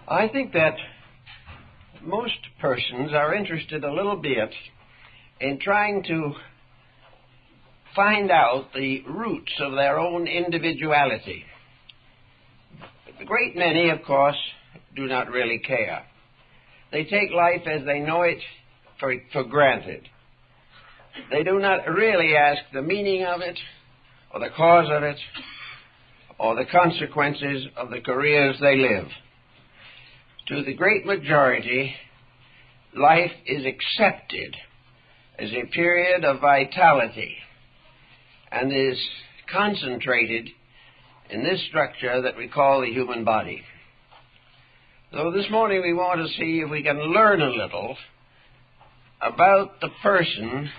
I think that most persons are interested a little bit in trying to find out the roots of their own individuality. A great many, of course, do not really care. They take life as they know it for granted. They do not really ask the meaning of it, or the cause of it, or the consequences of the careers they live. To the great majority, life is accepted as a period of vitality and is concentrated in this structure that we call the human body. So this morning we want to see if we can learn a little about the person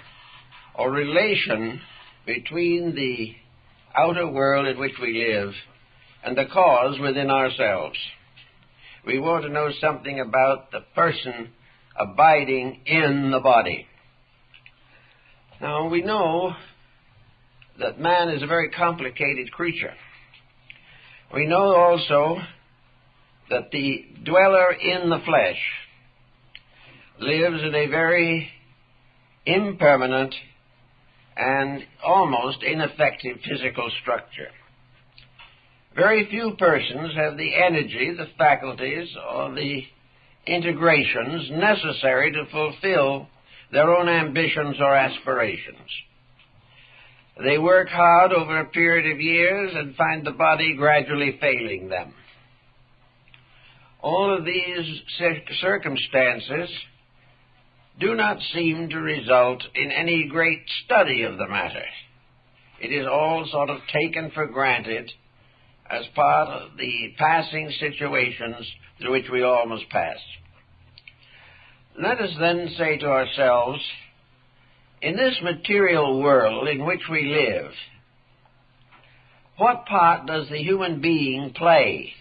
or relation between the outer world in which we live and the cause within ourselves. We want to know something about the person abiding in the body. Now, we know that man is a very complicated creature. We know also that the dweller in the flesh lives in a very impermanent and almost ineffective physical structure. Very few persons have the energy, the faculties, or the integrations necessary to fulfill their own ambitions or aspirations. They work hard over a period of years and find the body gradually failing them. All of these circumstances do not seem to result in any great study of the matter. It is all sort of taken for granted as part of the passing situations through which we all must pass. Let us then say to ourselves, in this material world in which we live, what part does the human being play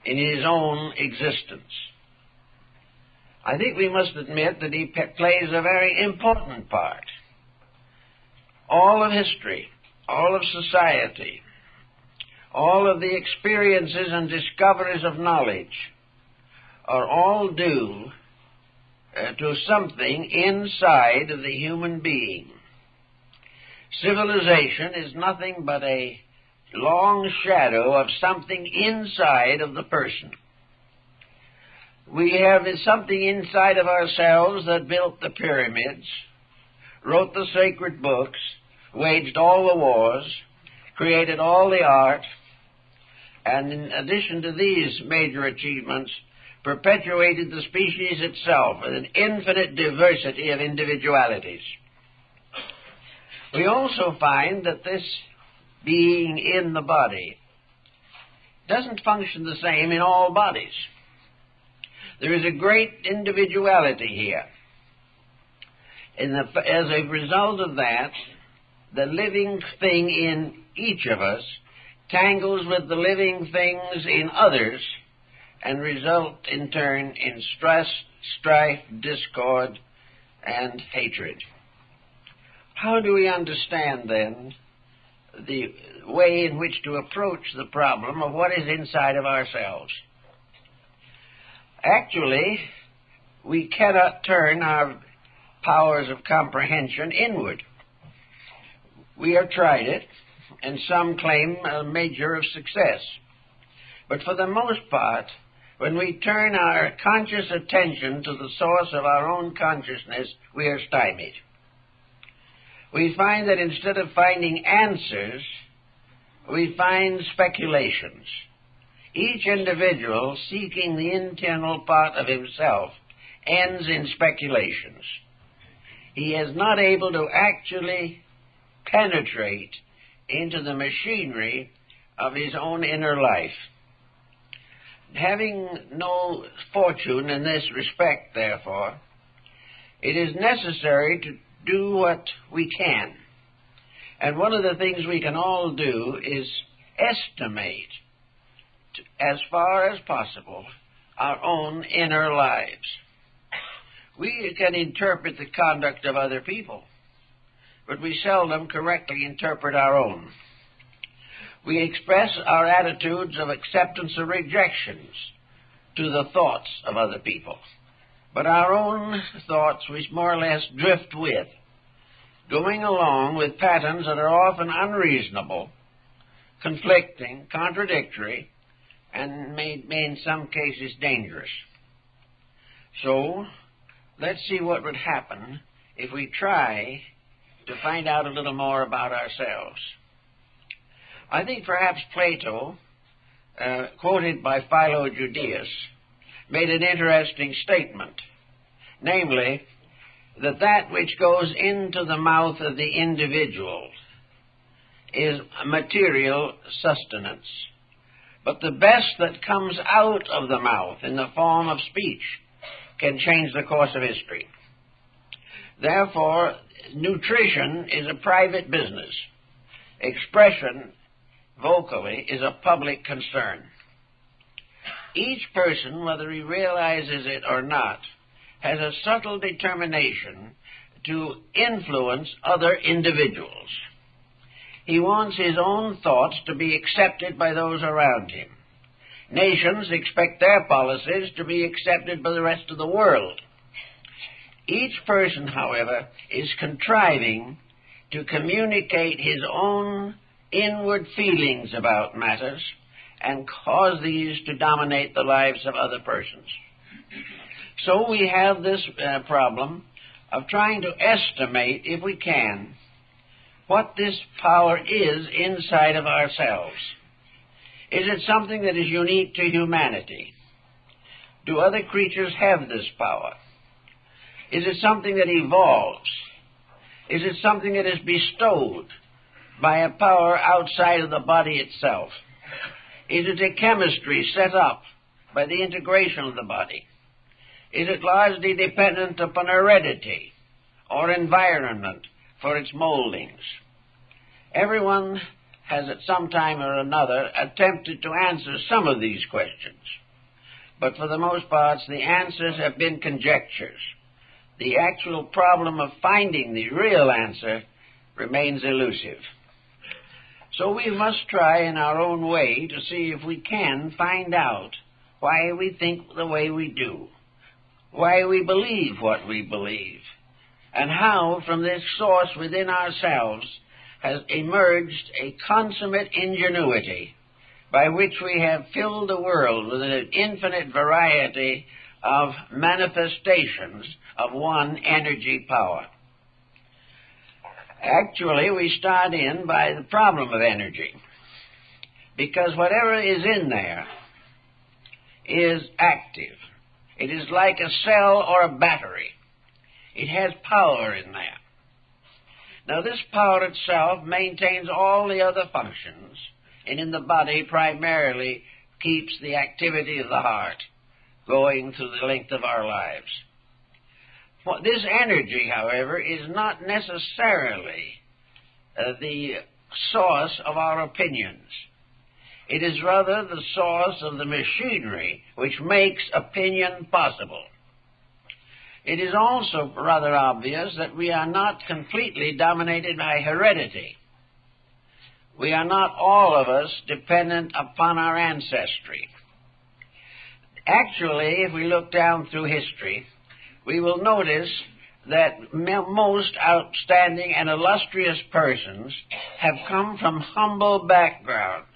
in his own existence? I think we must admit that he plays a very important part. All of history, all of society, all of the experiences and discoveries of knowledge are all due to something inside of the human being. Civilization is nothing but a long shadow of something inside of the person. We have something inside of ourselves that built the pyramids, wrote the sacred books, waged all the wars, created all the art, and in addition to these major achievements, perpetuated the species itself with an infinite diversity of individualities. We also find that this being in the body doesn't function the same in all bodies. There is a great individuality here. As a result of that, the living thing in each of us tangles with the living things in others and result in turn in stress, strife, discord, and hatred. How do we understand then the way in which to approach the problem of what is inside of ourselves? Actually, we cannot turn our powers of comprehension inward. We have tried it, and some claim a measure of success. But for the most part, when we turn our conscious attention to the source of our own consciousness, we are stymied. We find that instead of finding answers, we find speculations. Each individual seeking the internal part of himself ends in speculations. He is not able to actually penetrate into the machinery of his own inner life. Having no fortune in this respect, therefore, it is necessary to do what we can. And one of the things we can all do is estimate, as far as possible, our own inner lives. We can interpret the conduct of other people, but we seldom correctly interpret our own. We express our attitudes of acceptance or rejections to the thoughts of other people, but our own thoughts we more or less drift with, going along with patterns that are often unreasonable, conflicting, contradictory, and may in some cases dangerous. So, let's see what would happen if we try to find out a little more about ourselves. I think perhaps Plato, quoted by Philo Judaeus, made an interesting statement, namely, that which goes into the mouth of the individual is material sustenance, but the best that comes out of the mouth in the form of speech can change the course of history. Therefore, nutrition is a private business. Expression, vocally, is a public concern. Each person, whether he realizes it or not, has a subtle determination to influence other individuals. He wants his own thoughts to be accepted by those around him. Nations expect their policies to be accepted by the rest of the world. Each person, however, is contriving to communicate his own inward feelings about matters and cause these to dominate the lives of other persons. So we have this problem of trying to estimate, if we can, what this power is inside of ourselves. Is it something that is unique to humanity? Do other creatures have this power? Is it something that evolves? Is it something that is bestowed by a power outside of the body itself? Is it a chemistry set up by the integration of the body? Is it largely dependent upon heredity or environment for its moldings? Everyone has at some time or another attempted to answer some of these questions, but for the most part the answers have been conjectures. The actual problem of finding the real answer remains elusive. So we must try in our own way to see if we can find out why we think the way we do, why we believe what we believe, and how from this source within ourselves has emerged a consummate ingenuity by which we have filled the world with an infinite variety of manifestations of one energy power. Actually, we start in by the problem of energy, because whatever is in there is active. It is like a cell or a battery. It has power in there. Now, this power itself maintains all the other functions, and in the body primarily keeps the activity of the heart going through the length of our lives. This energy, however, is not necessarily the source of our opinions. It is rather the source of the machinery which makes opinion possible. It is also rather obvious that we are not completely dominated by heredity. We are not all of us dependent upon our ancestry. Actually, if we look down through history, we will notice that most outstanding and illustrious persons have come from humble backgrounds,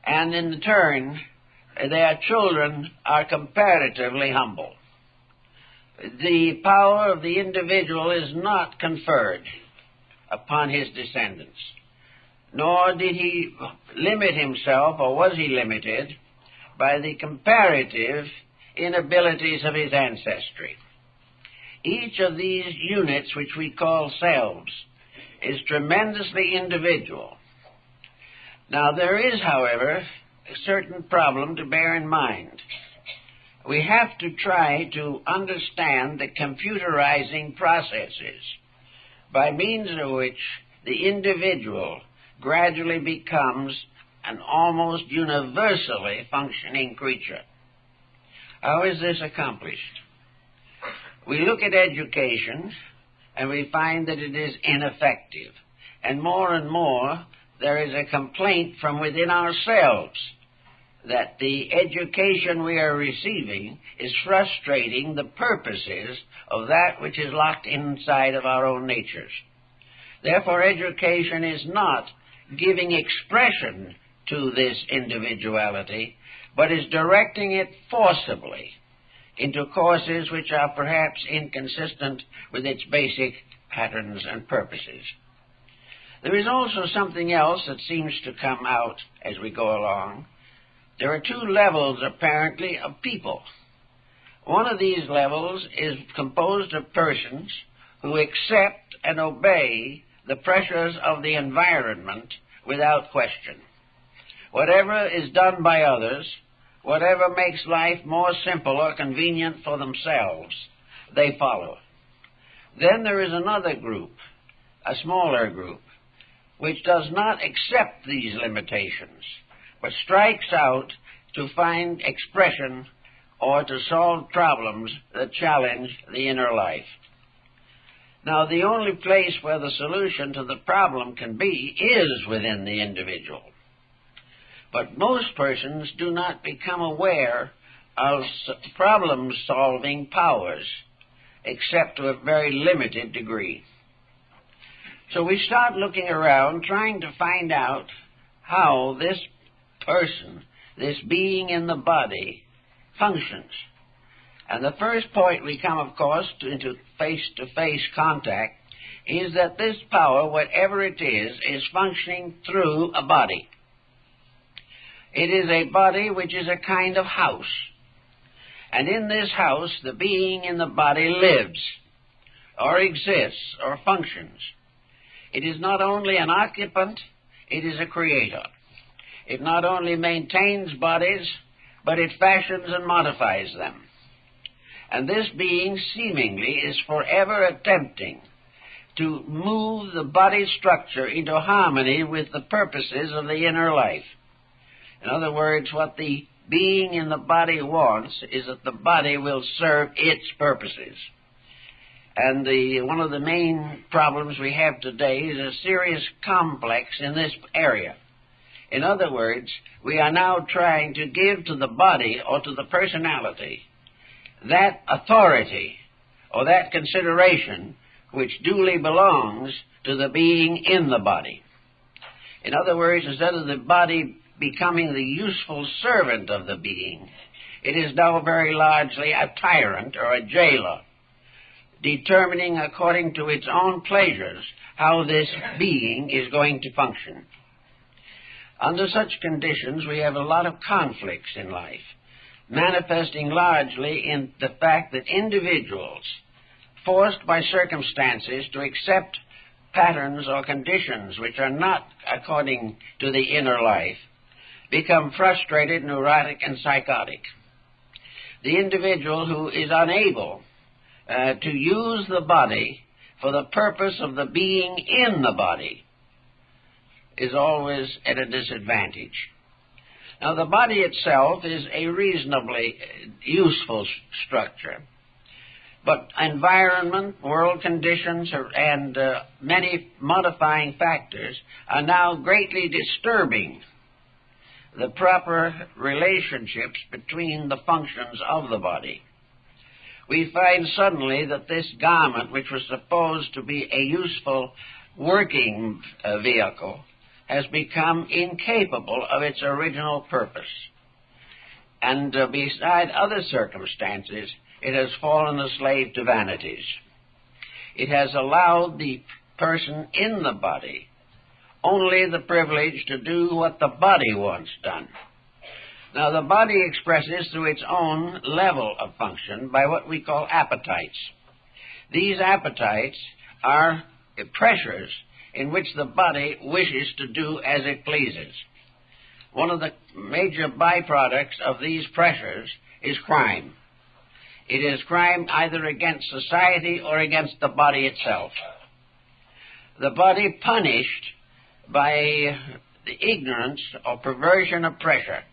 and in turn, their children are comparatively humble. The power of the individual is not conferred upon his descendants, nor did he limit himself, or was he limited, by the comparative inabilities of his ancestry. Each of these units, which we call selves, is tremendously individual. Now, there is, however, a certain problem to bear in mind. We have to try to understand the computerizing processes by means of which the individual gradually becomes an almost universally functioning creature. How is this accomplished? We look at education and we find that it is ineffective. And more there is a complaint from within ourselves that the education we are receiving is frustrating the purposes of that which is locked inside of our own natures. Therefore, education is not giving expression to this individuality, but is directing it forcibly into courses which are perhaps inconsistent with its basic patterns and purposes. There is also something else that seems to come out as we go along. There are two levels, apparently, of people. One of these levels is composed of persons who accept and obey the pressures of the environment without question. Whatever is done by others, whatever makes life more simple or convenient for themselves, they follow. Then there is another group, a smaller group, which does not accept these limitations, but strikes out to find expression or to solve problems that challenge the inner life. Now, the only place where the solution to the problem can be is within the individual. But most persons do not become aware of problem-solving powers, except to a very limited degree. So we start looking around, trying to find out how this person, this being in the body, functions. And the first point we come, of course, into face-to-face contact is that this power, whatever it is functioning through a body. It is a body which is a kind of house. And in this house, the being in the body lives, or exists, or functions. It is not only an occupant, it is a creator. It not only maintains bodies, but it fashions and modifies them. And this being seemingly is forever attempting to move the body structure into harmony with the purposes of the inner life. In other words, what the being in the body wants is that the body will serve its purposes. And one of the main problems we have today is a serious complex in this area. In other words, we are now trying to give to the body or to the personality that authority or that consideration which duly belongs to the being in the body. In other words, instead of the body becoming the useful servant of the being, it is now very largely a tyrant or a jailer, determining according to its own pleasures how this being is going to function. Under such conditions, we have a lot of conflicts in life, manifesting largely in the fact that individuals, forced by circumstances to accept patterns or conditions which are not according to the inner life, become frustrated, neurotic, and psychotic. The individual who is unable to use the body for the purpose of the being in the body is always at a disadvantage. Now, the body itself is a reasonably useful structure, but environment, world conditions, and many modifying factors are now greatly disturbing the proper relationships between the functions of the body. We find suddenly that this garment, which was supposed to be a useful working vehicle, has become incapable of its original purpose. And beside other circumstances, it has fallen a slave to vanities. It has allowed the person in the body only the privilege to do what the body wants done. Now, the body expresses through its own level of function by what we call appetites. These appetites are pressures in which the body wishes to do as it pleases. One of the major byproducts of these pressures is crime. It is crime either against society or against the body itself. The body punished by the ignorance or perversion of pressure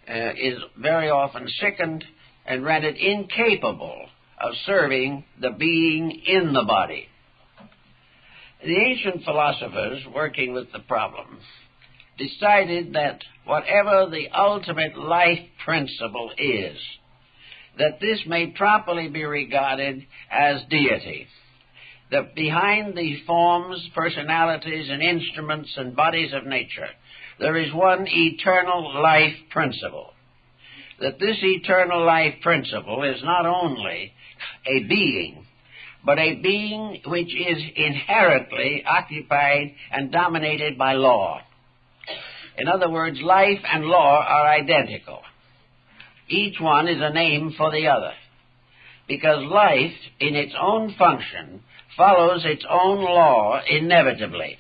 is very often sickened and rendered incapable of serving the being in the body. The ancient philosophers, working with the problem, decided that whatever the ultimate life principle is, that this may properly be regarded as deity. That behind the forms, personalities, and instruments and bodies of nature, there is one eternal life principle. That this eternal life principle is not only a being, but a being which is inherently occupied and dominated by law. In other words, life and law are identical. Each one is a name for the other, because life, in its own function, follows its own law inevitably.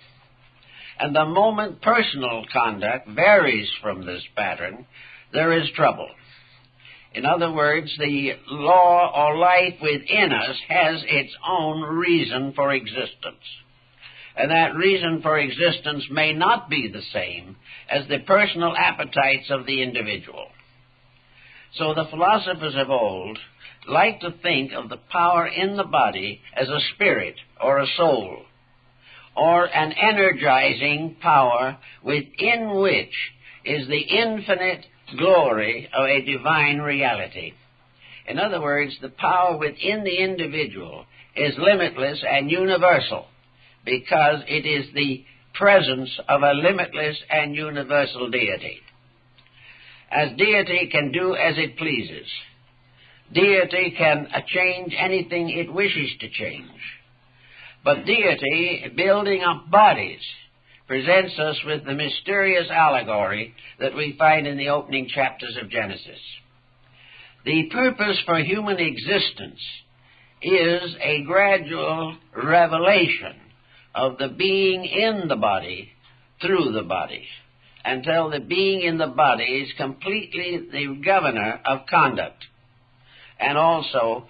And the moment personal conduct varies from this pattern, there is trouble. In other words, the law or life within us has its own reason for existence. And that reason for existence may not be the same as the personal appetites of the individual. So the philosophers of old like to think of the power in the body as a spirit or a soul, or an energizing power within which is the infinite glory of a divine reality. In other words, the power within the individual is limitless and universal, because it is the presence of a limitless and universal deity. As deity can do as it pleases, deity can change anything it wishes to change. But deity, building up bodies, presents us with the mysterious allegory that we find in the opening chapters of Genesis. The purpose for human existence is a gradual revelation of the being in the body through the body, until the being in the body is completely the governor of conduct, and also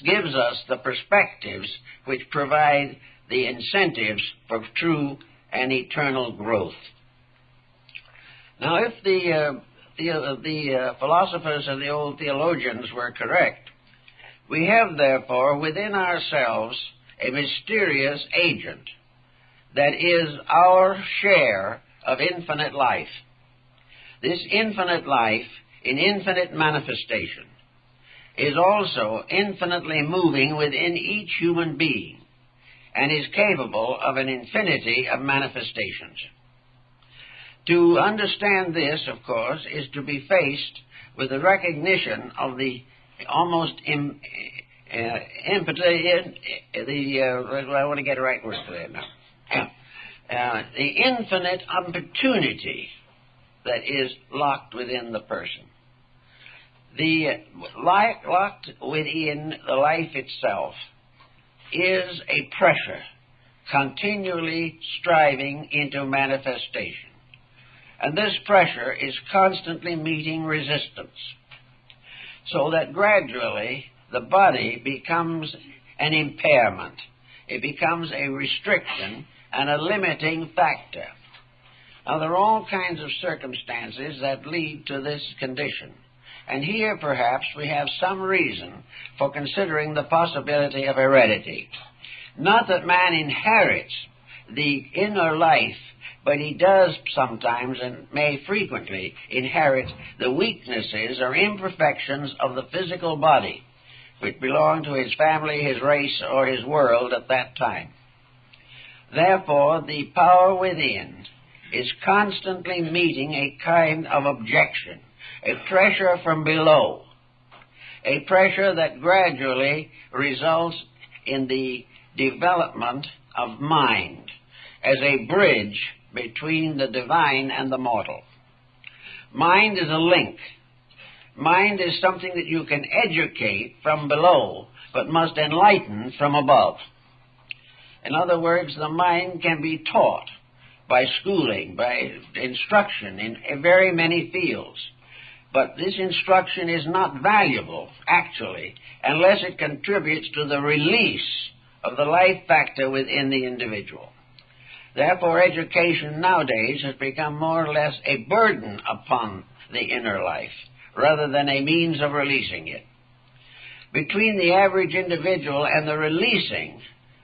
gives us the perspectives which provide the incentives for true and eternal growth. Now, if the philosophers and the old theologians were correct, we have therefore within ourselves a mysterious agent that is our share of infinite life. This infinite life, in infinite manifestation, is also infinitely moving within each human being, and is capable of an infinity of manifestations. To understand this, of course, is to be faced with the recognition of the almost I want to get a right word for that now. The infinite opportunity that is locked within the person. Locked within the life itself is a pressure continually striving into manifestation. And this pressure is constantly meeting resistance, so that gradually the body becomes an impairment. It becomes a restriction and a limiting factor. Now, there are all kinds of circumstances that lead to this condition. And here, perhaps, we have some reason for considering the possibility of heredity. Not that man inherits the inner life, but he does sometimes and may frequently inherit the weaknesses or imperfections of the physical body, which belong to his family, his race, or his world at that time. Therefore, the power within is constantly meeting a kind of objection, a pressure from below, a pressure that gradually results in the development of mind as a bridge between the divine and the mortal. Mind is a link. Mind is something that you can educate from below, but must enlighten from above. In other words, the mind can be taught by schooling, by instruction in very many fields. But this instruction is not valuable, actually, unless it contributes to the release of the life factor within the individual. Therefore, education nowadays has become more or less a burden upon the inner life, rather than a means of releasing it. Between the average individual and the releasing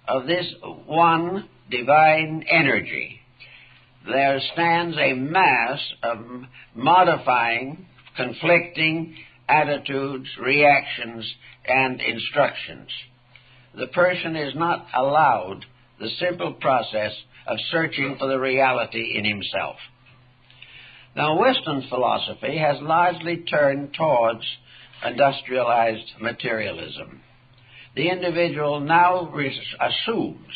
of this one divine energy, there stands a mass of modifying, conflicting attitudes, reactions, and instructions. The person is not allowed the simple process of searching for the reality in himself. Now, Western philosophy has largely turned towards industrialized materialism. The individual now assumes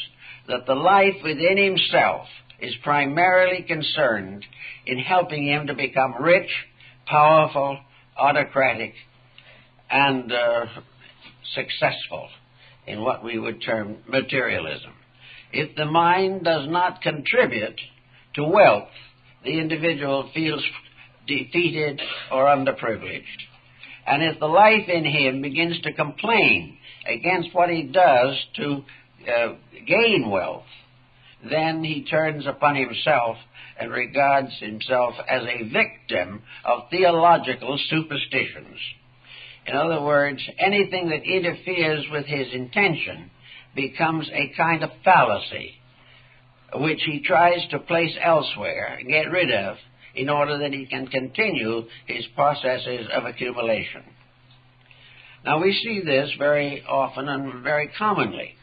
that the life within himself is primarily concerned in helping him to become rich, powerful, autocratic, and successful in what we would term materialism. If the mind does not contribute to wealth, the individual feels defeated or underprivileged. And if the life in him begins to complain against what he does to gain wealth, then he turns upon himself and regards himself as a victim of theological superstitions. In other words, anything that interferes with his intention becomes a kind of fallacy, which he tries to place elsewhere and get rid of in order that he can continue his processes of accumulation. Now, we see this very often and very commonly,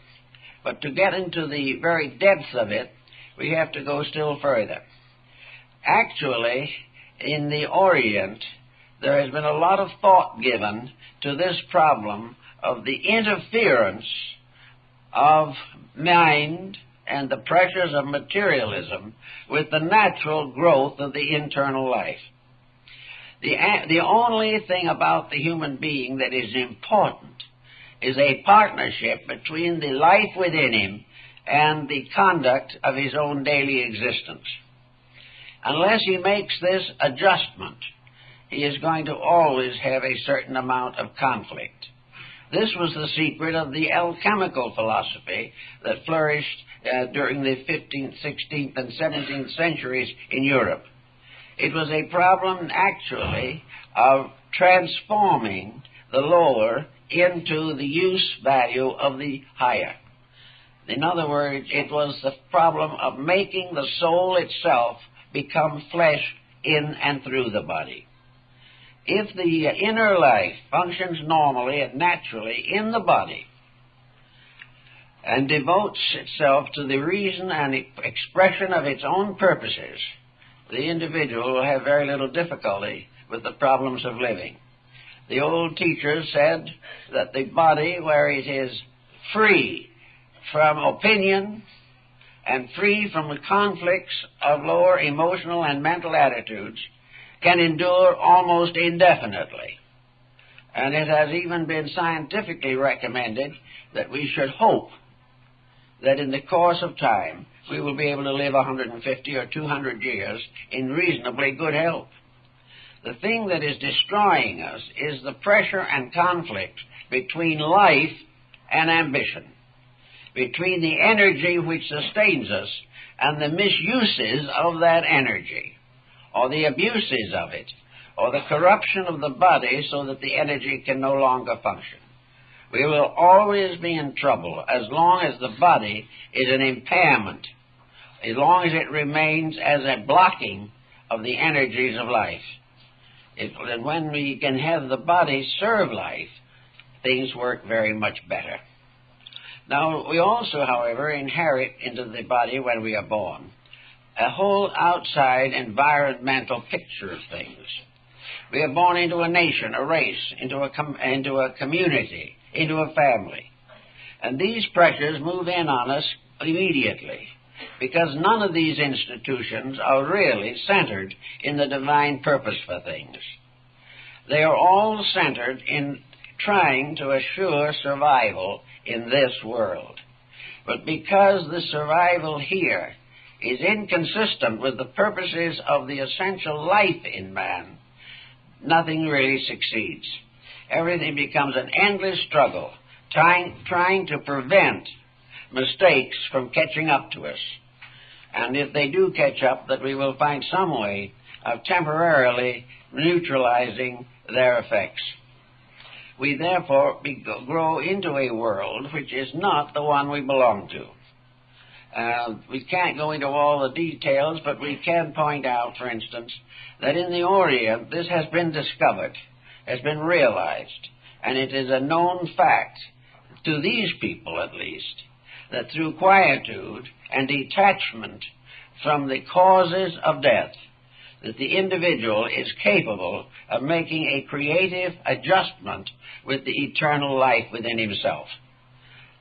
but to get into the very depth of it, we have to go still further. Actually, in the Orient, there has been a lot of thought given to this problem of the interference of mind and the pressures of materialism with the natural growth of the internal life. The only thing about the human being that is important is a partnership between the life within him and the conduct of his own daily existence. Unless he makes this adjustment, he is going to always have a certain amount of conflict. This was the secret of the alchemical philosophy that flourished during the 15th, 16th, and 17th centuries in Europe. It was a problem, actually, of transforming the lower into the use value of the higher. In other words, it was the problem of making the soul itself become flesh in and through the body. If the inner life functions normally and naturally in the body and devotes itself to the reason and expression of its own purposes, the individual will have very little difficulty with the problems of living. The old teachers said that the body, where it is free from opinion and free from the conflicts of lower emotional and mental attitudes, can endure almost indefinitely. And it has even been scientifically recommended that we should hope that in the course of time we will be able to live 150 or 200 years in reasonably good health. The thing that is destroying us is the pressure and conflict between life and ambition, between the energy which sustains us and the misuses of that energy, or the abuses of it, or the corruption of the body so that the energy can no longer function. We will always be in trouble as long as the body is an impairment, as long as it remains as a blocking of the energies of life. And when we can have the body serve life, things work very much better. Now, we also, however, inherit into the body when we are born a whole outside environmental picture of things. We are born into a nation, a race, into a community, into a family. And these pressures move in on us immediately, because none of these institutions are really centered in the divine purpose for things. They are all centered in trying to assure survival in this world. But because the survival here is inconsistent with the purposes of the essential life in man, nothing really succeeds. Everything becomes an endless struggle, trying to prevent mistakes from catching up to us. And if they do catch up, that we will find some way of temporarily neutralizing their effects. We therefore grow into a world which is not the one we belong to. We can't go into all the details, but we can point out, for instance, that in the Orient this has been discovered, has been realized, and it is a known fact, to these people at least, that through quietude and detachment from the causes of death, that the individual is capable of making a creative adjustment with the eternal life within himself.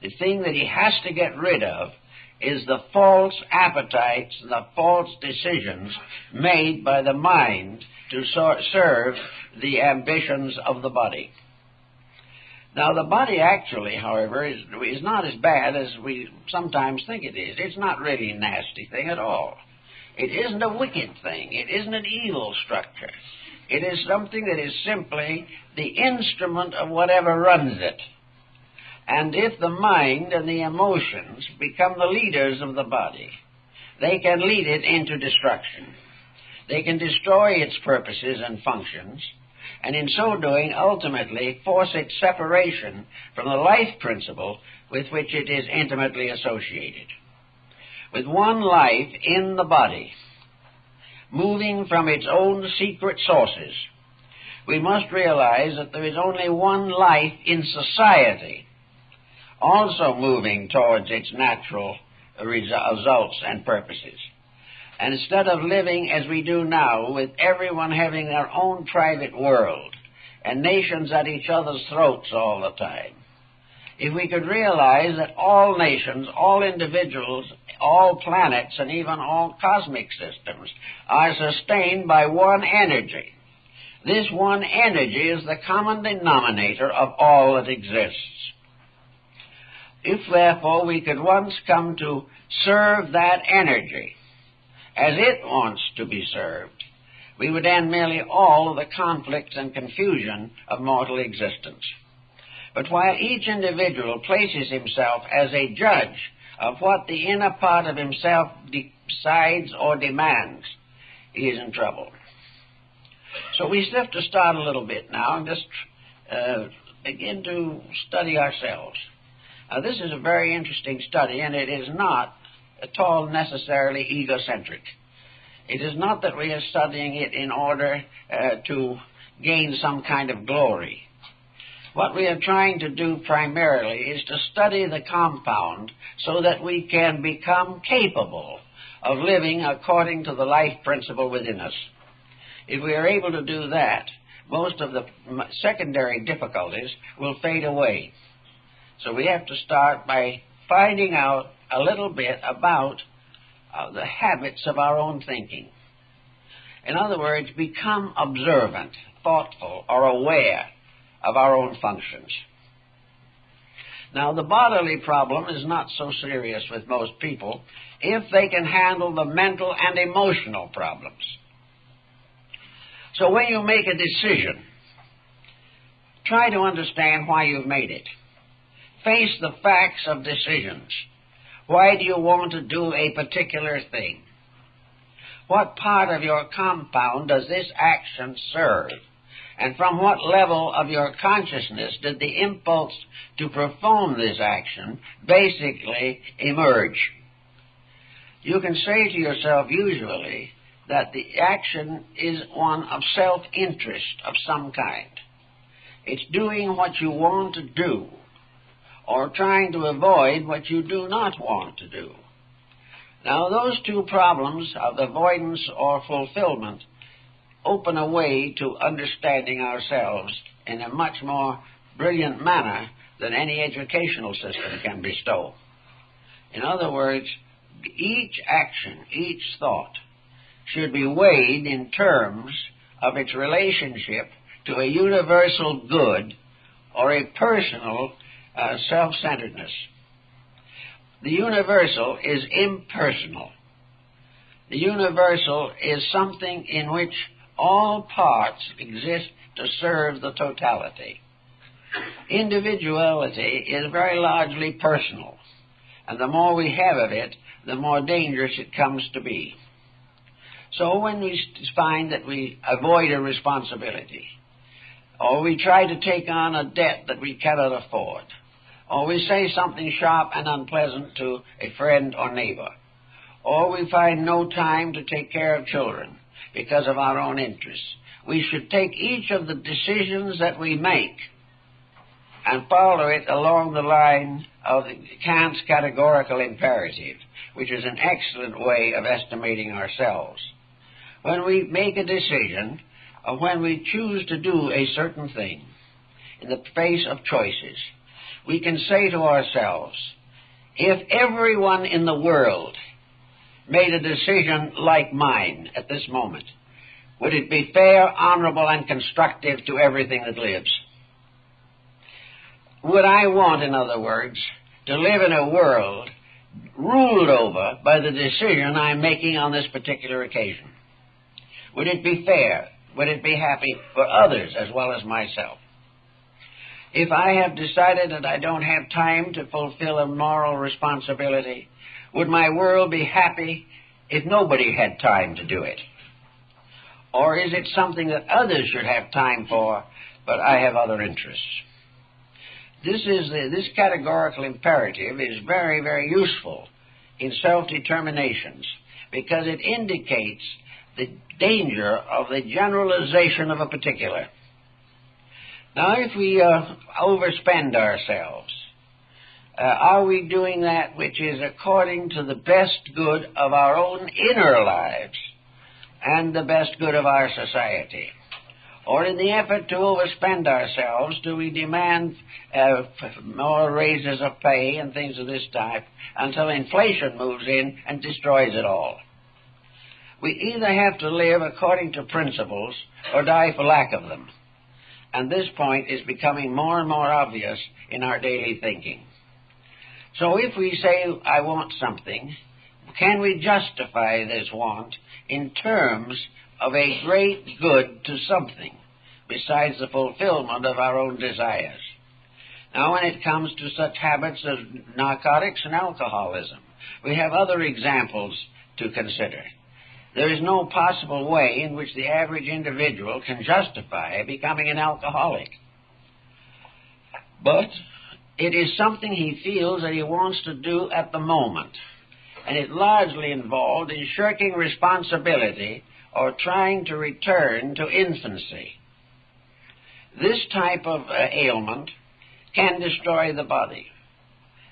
The thing that he has to get rid of is the false appetites and the false decisions made by the mind to serve the ambitions of the body. Now, the body actually, however, is not as bad as we sometimes think it is. It's not really a nasty thing at all. It isn't a wicked thing. It isn't an evil structure. It is something that is simply the instrument of whatever runs it. And if the mind and the emotions become the leaders of the body, they can lead it into destruction. They can destroy its purposes and functions, and in so doing ultimately force its separation from the life principle with which it is intimately associated. With one life in the body, moving from its own secret sources, we must realize that there is only one life in society, also moving towards its natural results and purposes. And instead of living as we do now, with everyone having their own private world, and nations at each other's throats all the time, if we could realize that all nations, all individuals, all planets, and even all cosmic systems are sustained by one energy. This one energy is the common denominator of all that exists. If, therefore, we could once come to serve that energy as it wants to be served, we would end merely all of the conflicts and confusion of mortal existence. But while each individual places himself as a judge of what the inner part of himself decides or demands, he is in trouble. So we have to start a little bit now and just begin to study ourselves. Now, this is a very interesting study, and it is not at all necessarily egocentric. It is not that we are studying it in order to gain some kind of glory. What we are trying to do primarily is to study the compound so that we can become capable of living according to the life principle within us. If we are able to do that, most of the secondary difficulties will fade away. So we have to start by finding out a little bit about the habits of our own thinking. In other words, become observant, thoughtful, or aware of our own functions. Now, the bodily problem is not so serious with most people if they can handle the mental and emotional problems. So when you make a decision, try to understand why you've made it. Face the facts of decisions. Why do you want to do a particular thing? What part of your compound does this action serve? And from what level of your consciousness did the impulse to perform this action basically emerge? You can say to yourself usually that the action is one of self-interest of some kind. It's doing what you want to do, or trying to avoid what you do not want to do. Now, those two problems of avoidance or fulfillment open a way to understanding ourselves in a much more brilliant manner than any educational system can bestow. In other words, each action, each thought, should be weighed in terms of its relationship to a universal good or a personal self-centeredness. The universal is impersonal. The universal is something in which all parts exist to serve the totality. Individuality is very largely personal, and the more we have of it, the more dangerous it comes to be. So when we find that we avoid a responsibility, or we try to take on a debt that we cannot afford, or we say something sharp and unpleasant to a friend or neighbor, or we find no time to take care of children because of our own interests, we should take each of the decisions that we make and follow it along the line of Kant's categorical imperative, which is an excellent way of estimating ourselves. When we make a decision, or when we choose to do a certain thing, in the face of choices, we can say to ourselves, if everyone in the world made a decision like mine at this moment, would it be fair, honorable, and constructive to everything that lives? Would I want, in other words, to live in a world ruled over by the decision I'm making on this particular occasion? Would it be fair? Would it be happy for others as well as myself? If I have decided that I don't have time to fulfill a moral responsibility, would my world be happy if nobody had time to do it? Or is it something that others should have time for, but I have other interests? This categorical imperative is very, very useful in self-determinations because it indicates the danger of the generalization of a particular. Now, if we overspend ourselves, are we doing that which is according to the best good of our own inner lives and the best good of our society? Or in the effort to overspend ourselves, do we demand more raises of pay and things of this type until inflation moves in and destroys it all? We either have to live according to principles or die for lack of them. And this point is becoming more and more obvious in our daily thinking. So if we say, I want something, can we justify this want in terms of a great good to something besides the fulfillment of our own desires? Now, when it comes to such habits as narcotics and alcoholism, we have other examples to consider. There is no possible way in which the average individual can justify becoming an alcoholic. But it is something he feels that he wants to do at the moment, and it largely involved in shirking responsibility or trying to return to infancy. This type of ailment can destroy the body,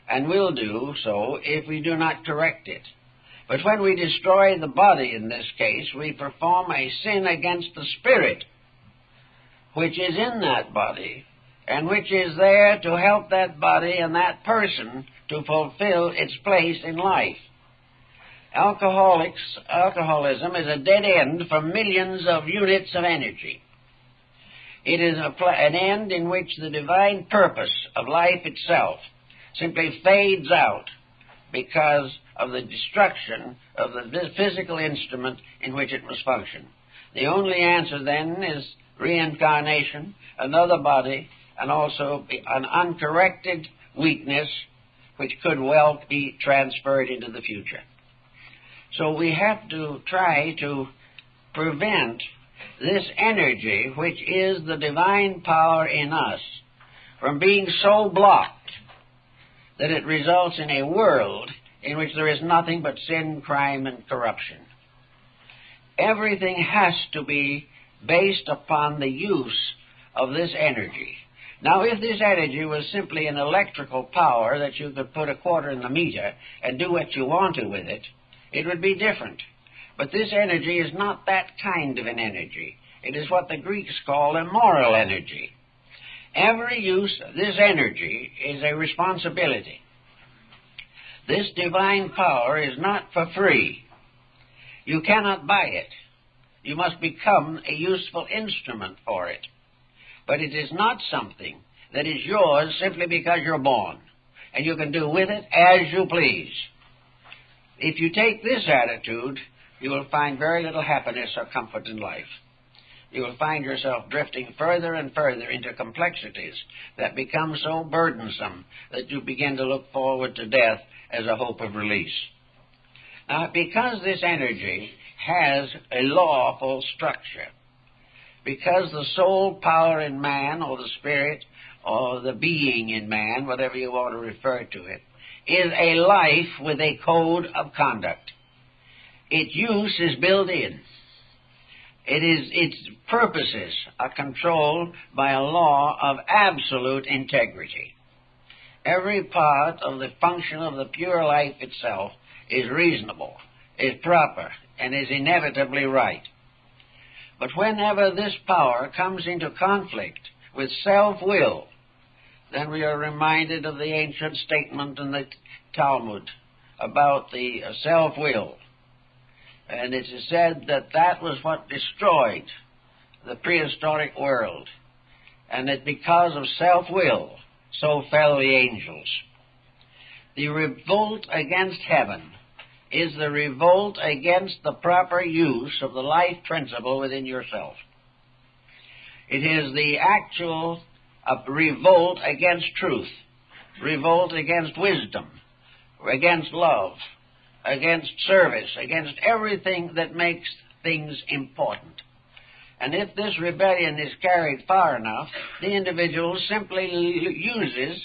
and will do so if we do not correct it. But when we destroy the body in this case, we perform a sin against the spirit, which is in that body, and which is there to help that body and that person to fulfill its place in life. Alcoholism is a dead end for millions of units of energy. It is an end in which the divine purpose of life itself simply fades out because of the destruction of the physical instrument in which it must function. The only answer then is reincarnation, another body, and also an uncorrected weakness which could well be transferred into the future. So we have to try to prevent this energy, which is the divine power in us, from being so blocked that it results in a world in which there is nothing but sin, crime, and corruption. Everything has to be based upon the use of this energy. Now, if this energy was simply an electrical power that you could put a quarter in the meter and do what you want to with it, it would be different. But this energy is not that kind of an energy. It is what the Greeks call a moral energy. Every use of this energy is a responsibility. This divine power is not for free. You cannot buy it. You must become a useful instrument for it. But it is not something that is yours simply because you're born, and you can do with it as you please. If you take this attitude, you will find very little happiness or comfort in life. You will find yourself drifting further and further into complexities that become so burdensome that you begin to look forward to death as a hope of release. Now, because this energy has a lawful structure, because the soul power in man, or the spirit, or the being in man, whatever you want to refer to it, is a life with a code of conduct. Its use is built in. Its purposes are controlled by a law of absolute integrity. Every part of the function of the pure life itself is reasonable, is proper, and is inevitably right. But whenever this power comes into conflict with self-will, then we are reminded of the ancient statement in the Talmud about the self-will. And it is said that that was what destroyed the prehistoric world, and that because of self-will, so fell the angels. The revolt against heaven is the revolt against the proper use of the life principle within yourself. It is the actual revolt against truth, revolt against wisdom, against love, against service, against everything that makes things important. And if this rebellion is carried far enough, the individual simply uses,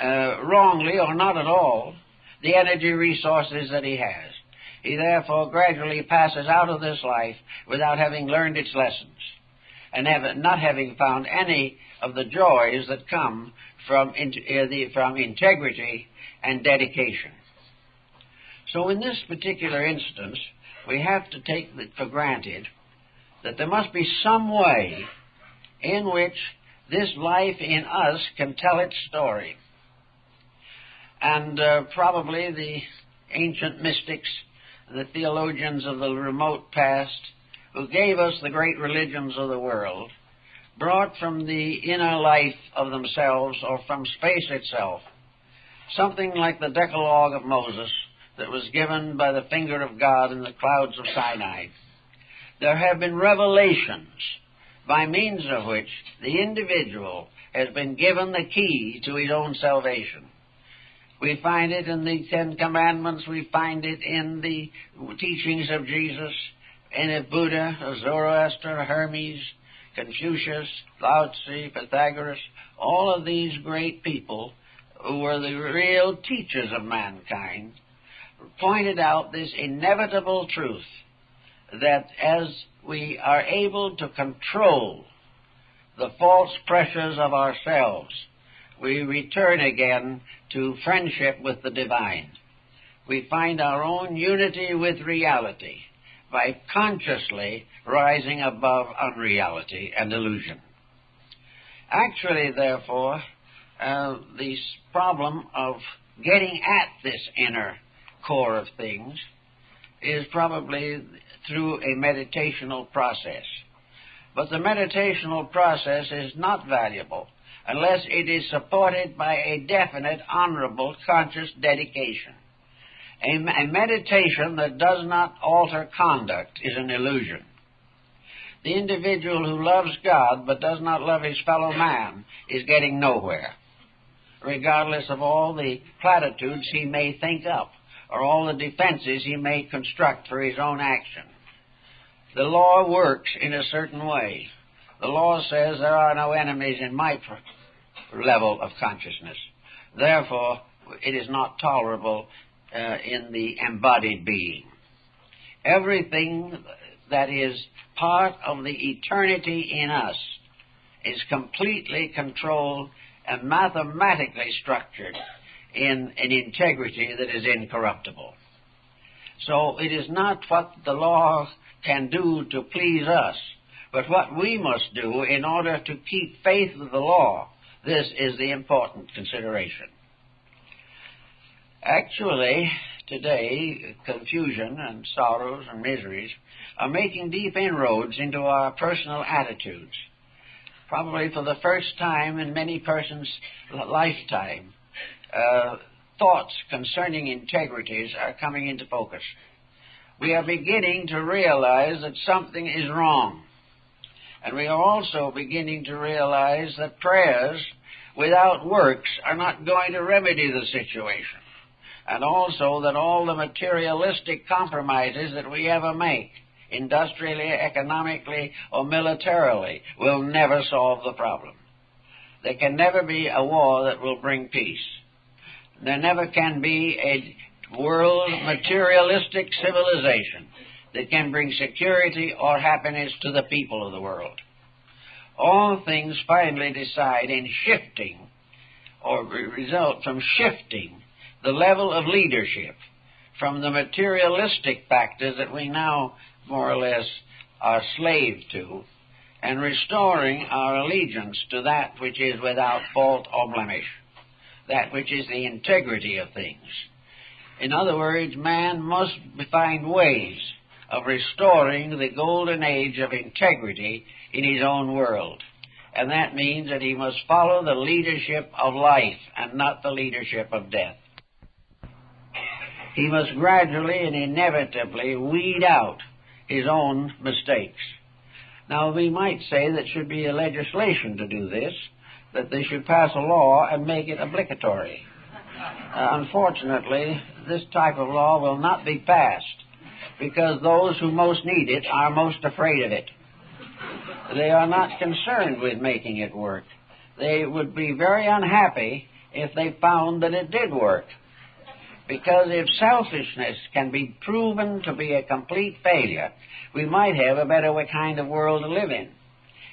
wrongly or not at all, the energy resources that he has. He therefore gradually passes out of this life without having learned its lessons, and not having found any of the joys that come from integrity and dedication. So in this particular instance, we have to take for granted that there must be some way in which this life in us can tell its story. And probably the ancient mystics, the theologians of the remote past, who gave us the great religions of the world, brought from the inner life of themselves, or from space itself, something like the Decalogue of Moses that was given by the finger of God in the clouds of Sinai. There have been revelations by means of which the individual has been given the key to his own salvation. We find it in the Ten Commandments, we find it in the teachings of Jesus, in Buddha, Zoroaster, Hermes, Confucius, Lao Tzu, Pythagoras, all of these great people who were the real teachers of mankind, pointed out this inevitable truth that as we are able to control the false pressures of ourselves, we return again to friendship with the divine. We find our own unity with reality by consciously rising above unreality and illusion. Actually, therefore, the problem of getting at this inner core of things is probably through a meditational process. But the meditational process is not valuable unless it is supported by a definite, honorable, conscious dedication. A meditation that does not alter conduct is an illusion. The individual who loves God but does not love his fellow man is getting nowhere, regardless of all the platitudes he may think up or all the defenses he may construct for his own action. The law works in a certain way. The law says there are no enemies in my level of consciousness. Therefore, it is not tolerable in the embodied being. Everything that is part of the eternity in us is completely controlled and mathematically structured in an integrity that is incorruptible. So it is not what the law can do to please us, but what we must do in order to keep faith with the law. This is the important consideration. Actually, today, confusion and sorrows and miseries are making deep inroads into our personal attitudes. Probably for the first time in many persons' lifetime, thoughts concerning integrities are coming into focus. We are beginning to realize that something is wrong. And we are also beginning to realize that prayers without works are not going to remedy the situation. And also that all the materialistic compromises that we ever make industrially, economically, or militarily, will never solve the problem. There can never be a war that will bring peace. There never can be a world materialistic civilization that can bring security or happiness to the people of the world. All things finally decide in shifting, or result from shifting, the level of leadership from the materialistic factors that we now more or less are slave to, and restoring our allegiance to that which is without fault or blemish, that which is the integrity of things. In other words, man must find ways of restoring the golden age of integrity in his own world. And that means that he must follow the leadership of life and not the leadership of death. He must gradually and inevitably weed out his own mistakes. Now, we might say that should be a legislation to do this, that they should pass a law and make it obligatory. Unfortunately, this type of law will not be passed because those who most need it are most afraid of it. They are not concerned with making it work. They would be very unhappy if they found that it did work. Because if selfishness can be proven to be a complete failure, we might have a better kind of world to live in.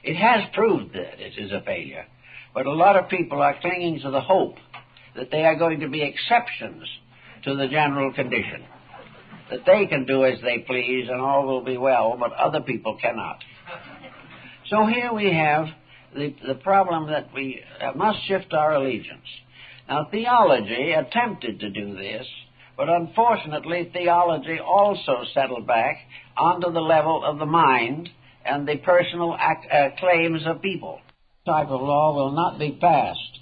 It has proved that it is a failure, but a lot of people are clinging to the hope that they are going to be exceptions to the general condition, that they can do as they please and all will be well, but other people cannot. So here we have the problem that we must shift our allegiance. Now, theology attempted to do this, but unfortunately, theology also settled back onto the level of the mind and the personal claims of people. This type of law will not be passed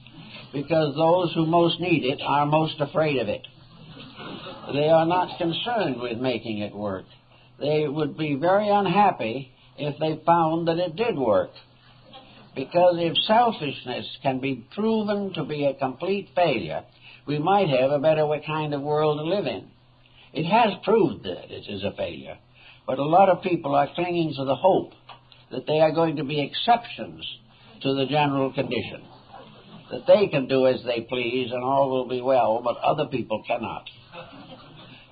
because those who most need it are most afraid of it. They are not concerned with making it work. They would be very unhappy if they found that it did work. Because if selfishness can be proven to be a complete failure, we might have a better kind of world to live in. It has proved that it is a failure, but a lot of people are clinging to the hope that they are going to be exceptions to the general condition, that they can do as they please and all will be well, but other people cannot.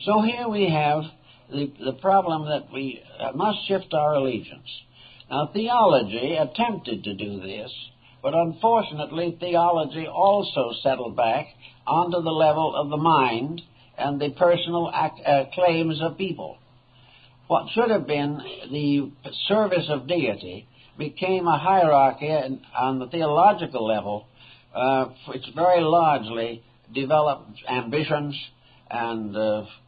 So here we have the problem that we must shift our allegiance. Now, theology attempted to do this, but unfortunately, theology also settled back onto the level of the mind and the personal claims of people. What should have been the service of deity became a hierarchy on the theological level, which very largely developed ambitions and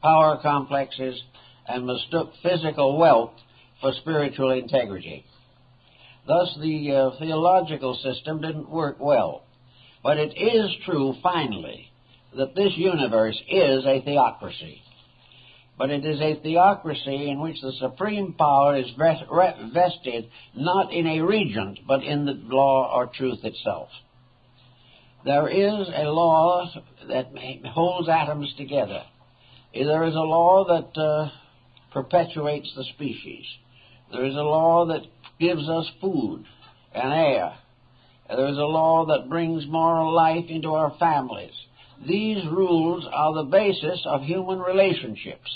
power complexes and mistook physical wealth for spiritual integrity. Thus, the theological system didn't work well. But it is true, finally, that this universe is a theocracy. But it is a theocracy in which the supreme power is vested not in a regent, but in the law or truth itself. There is a law that holds atoms together. There is a law that perpetuates the species. There is a law that gives us food and air. There is a law that brings moral life into our families. These rules are the basis of human relationships.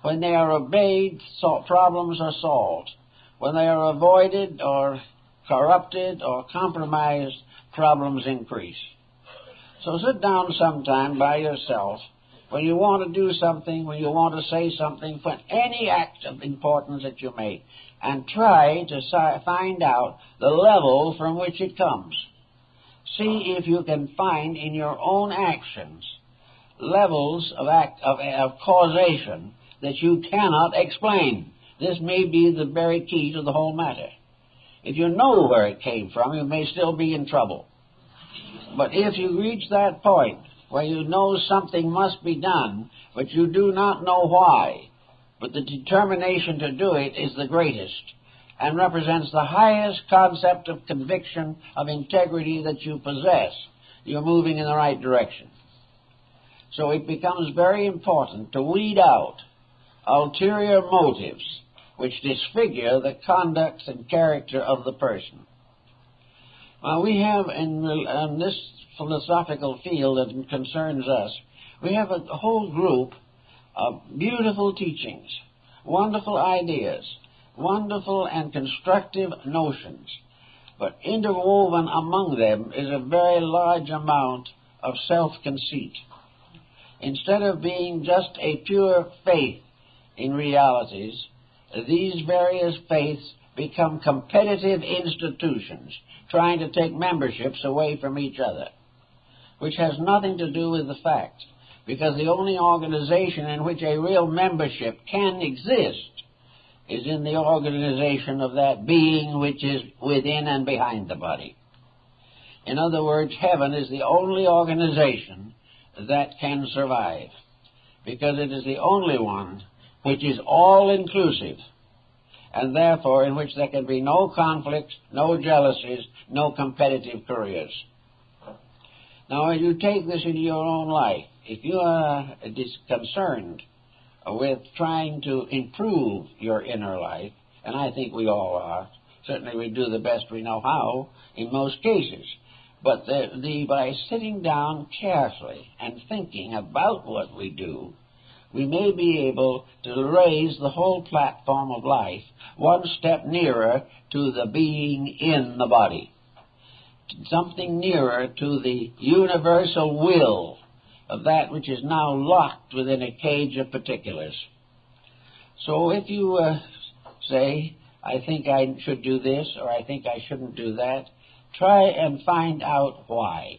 When they are obeyed, problems are solved. When they are avoided or corrupted or compromised, problems increase. So sit down sometime by yourself when you want to do something, when you want to say something, for any act of importance that you make, and try to find out the level from which it comes. See if you can find in your own actions levels of causation that you cannot explain. This may be the very key to the whole matter. If you know where it came from, you may still be in trouble. But if you reach that point where you know something must be done, but you do not know why, but the determination to do it is the greatest and represents the highest concept of conviction of integrity that you possess, you're moving in the right direction. So it becomes very important to weed out ulterior motives which disfigure the conduct and character of the person. We have in this philosophical field that concerns us, we have a whole group of beautiful teachings, wonderful ideas, wonderful and constructive notions, but interwoven among them is a very large amount of self-conceit. Instead of being just a pure faith in realities, these various faiths become competitive institutions trying to take memberships away from each other, which has nothing to do with the facts, because the only organization in which a real membership can exist is in the organization of that being which is within and behind the body. In other words, heaven is the only organization that can survive, because it is the only one which is all-inclusive, and therefore in which there can be no conflicts, no jealousies, no competitive careers. Now, when you take this into your own life, if you are concerned with trying to improve your inner life, and I think we all are, certainly we do the best we know how in most cases, but by sitting down carefully and thinking about what we do, we may be able to raise the whole platform of life one step nearer to the being in the body, something nearer to the universal will of that which is now locked within a cage of particulars. So if you say, I think I should do this, or I think I shouldn't do that, try and find out why.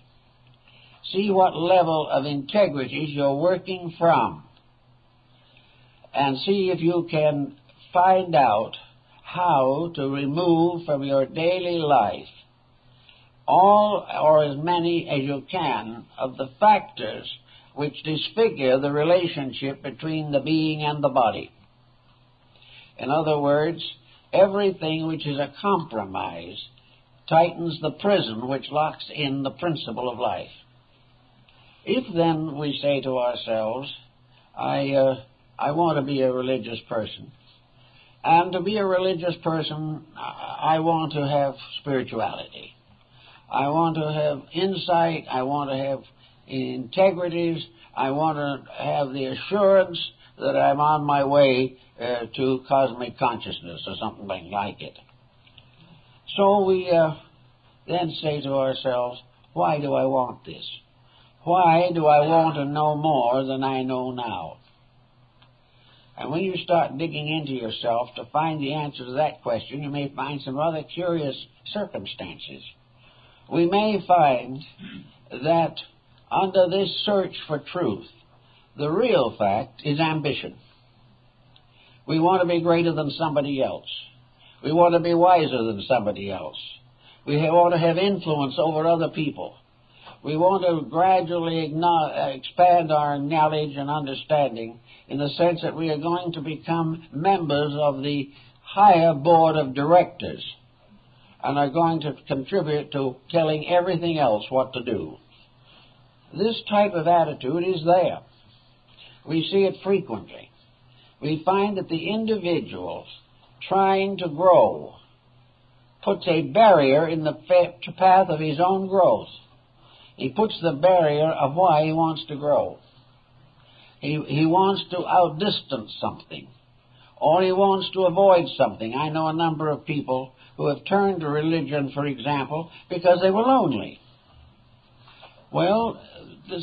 See what level of integrities you're working from, and see if you can find out how to remove from your daily life all or as many as you can of the factors which disfigure the relationship between the being and the body. In other words, everything which is a compromise tightens the prison which locks in the principle of life. If then we say to ourselves, I want to be a religious person, and to be a religious person, I want to have spirituality. I want to have insight. I want to have integrities. I want to have the assurance that I'm on my way to cosmic consciousness or something like it. So we then say to ourselves, why do I want this? Why do I want to know more than I know now? And when you start digging into yourself to find the answer to that question, you may find some rather curious circumstances. We may find that under this search for truth, the real fact is ambition. We want to be greater than somebody else. We want to be wiser than somebody else. We want to have influence over other people. We want to gradually expand our knowledge and understanding in the sense that we are going to become members of the higher board of directors and are going to contribute to telling everything else what to do. This type of attitude is there. We see it frequently. We find that the individual trying to grow puts a barrier in the path of his own growth. He puts the barrier of why he wants to grow. He wants to outdistance something, or he wants to avoid something. I know a number of people who have turned to religion, for example, because they were lonely. Well,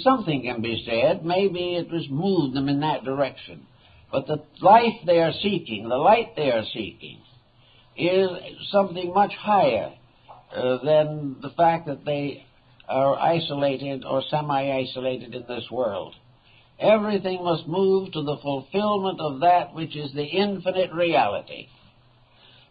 something can be said. Maybe it was moved them in that direction. But the life they are seeking, the light they are seeking, is something much higher than the fact that they are isolated or semi-isolated in this world. Everything must move to the fulfillment of that which is the infinite reality.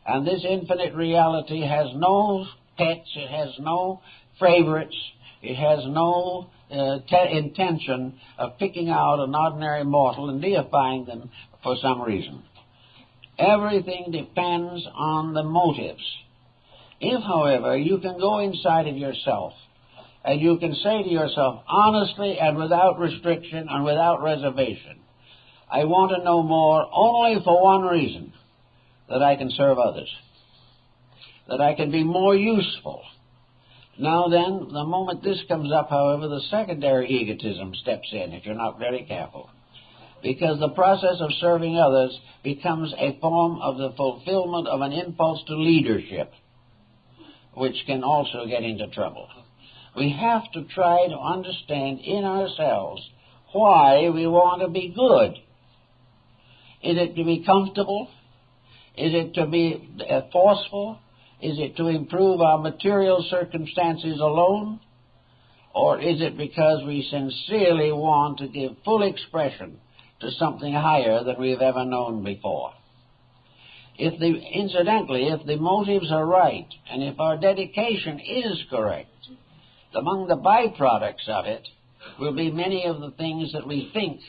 And this infinite reality has no pets, it has no favorites, it has no intention of picking out an ordinary mortal and deifying them for some reason. Everything depends on the motives. If, however, you can go inside of yourself and you can say to yourself honestly and without restriction and without reservation, I want to know more only for one reason. that I can serve others, that I can be more useful. Now then, the moment this comes up, however, the secondary egotism steps in if you're not very careful, because the process of serving others becomes a form of the fulfillment of an impulse to leadership, which can also get into trouble. We have to try to understand in ourselves why we want to be good. Is it to be comfortable? Is it to be forceful? Is it to improve our material circumstances alone? Or is it because we sincerely want to give full expression to something higher than we've ever known before? Incidentally, if the motives are right, and if our dedication is correct, among the byproducts of it will be many of the things that we think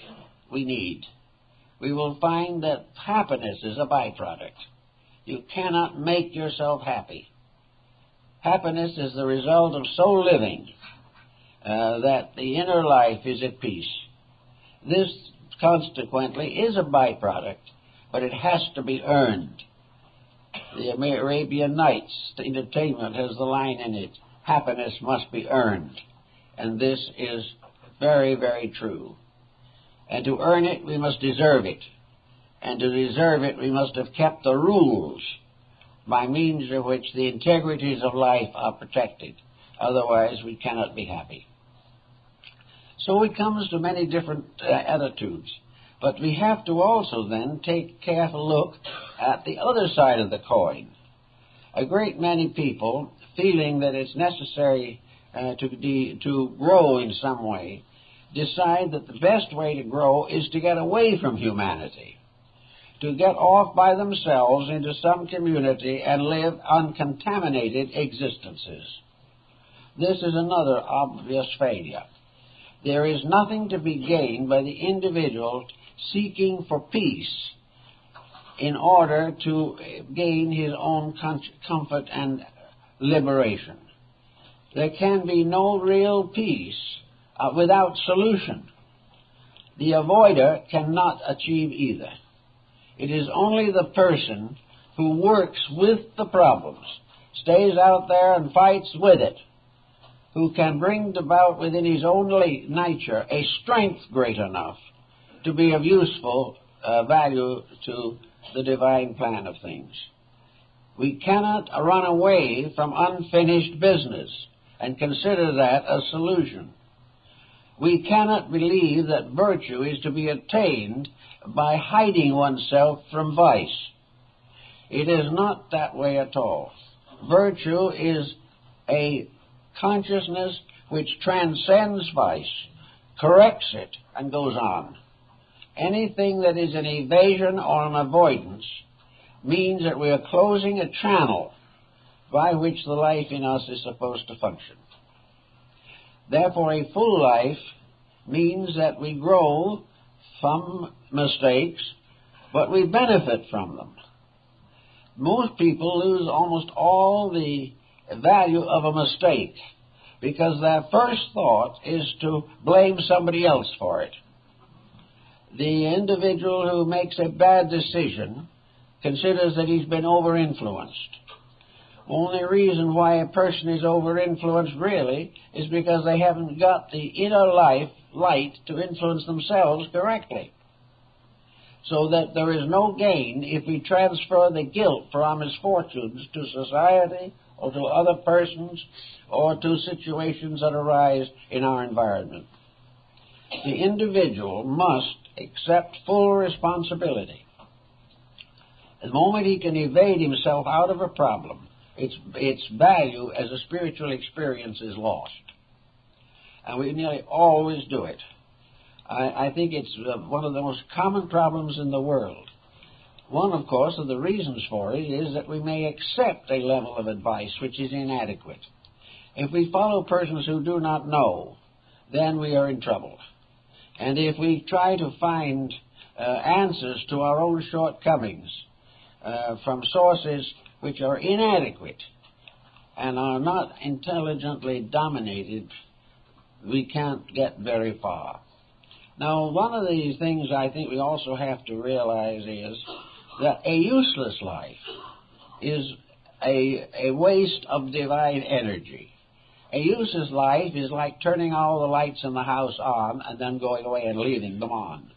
we need. We will find that happiness is a byproduct. You cannot make yourself happy. Happiness is the result of so living that the inner life is at peace. This, consequently, is a byproduct, but it has to be earned. The Arabian Nights entertainment has the line in it, happiness must be earned. And this is very, very true. And to earn it, we must deserve it. And to deserve it, we must have kept the rules by means of which the integrities of life are protected. Otherwise, we cannot be happy. So it comes to many different attitudes. But we have to also then take a careful look at the other side of the coin. A great many people, feeling that it's necessary to grow in some way, decide that the best way to grow is to get away from humanity, to get off by themselves into some community and live uncontaminated existences. This is another obvious failure. There is nothing to be gained by the individual seeking for peace in order to gain his own comfort and liberation. There can be no real peace without solution. The avoider cannot achieve either. It is only the person who works with the problems, stays out there and fights with it, who can bring about within his own nature a strength great enough to be of useful value to the divine plan of things. We cannot run away from unfinished business and consider that a solution. We cannot believe that virtue is to be attained by hiding oneself from vice. It is not that way at all. Virtue is a consciousness which transcends vice, corrects it, and goes on. Anything that is an evasion or an avoidance means that we are closing a channel by which the life in us is supposed to function. Therefore, a full life means that we grow from mistakes, but we benefit from them. Most people lose almost all the value of a mistake because their first thought is to blame somebody else for it. The individual who makes a bad decision considers that he's been over-influenced. Only reason why a person is over-influenced really is because they haven't got the inner light to influence themselves correctly. So that there is no gain if we transfer the guilt for our misfortunes to society or to other persons or to situations that arise in our environment. The individual must accept full responsibility. The moment he can evade himself out of a problem, its value as a spiritual experience is lost. And we nearly always do it. I think it's one of the most common problems in the world. One, of course, of the reasons for it is that we may accept a level of advice which is inadequate. If we follow persons who do not know, then we are in trouble. And if we try to find answers to our own shortcomings from sources which are inadequate and are not intelligently dominated, we can't get very far. Now, one of these things I think we also have to realize is that a useless life is a waste of divine energy. A useless life is like turning all the lights in the house on and then going away and leaving them on.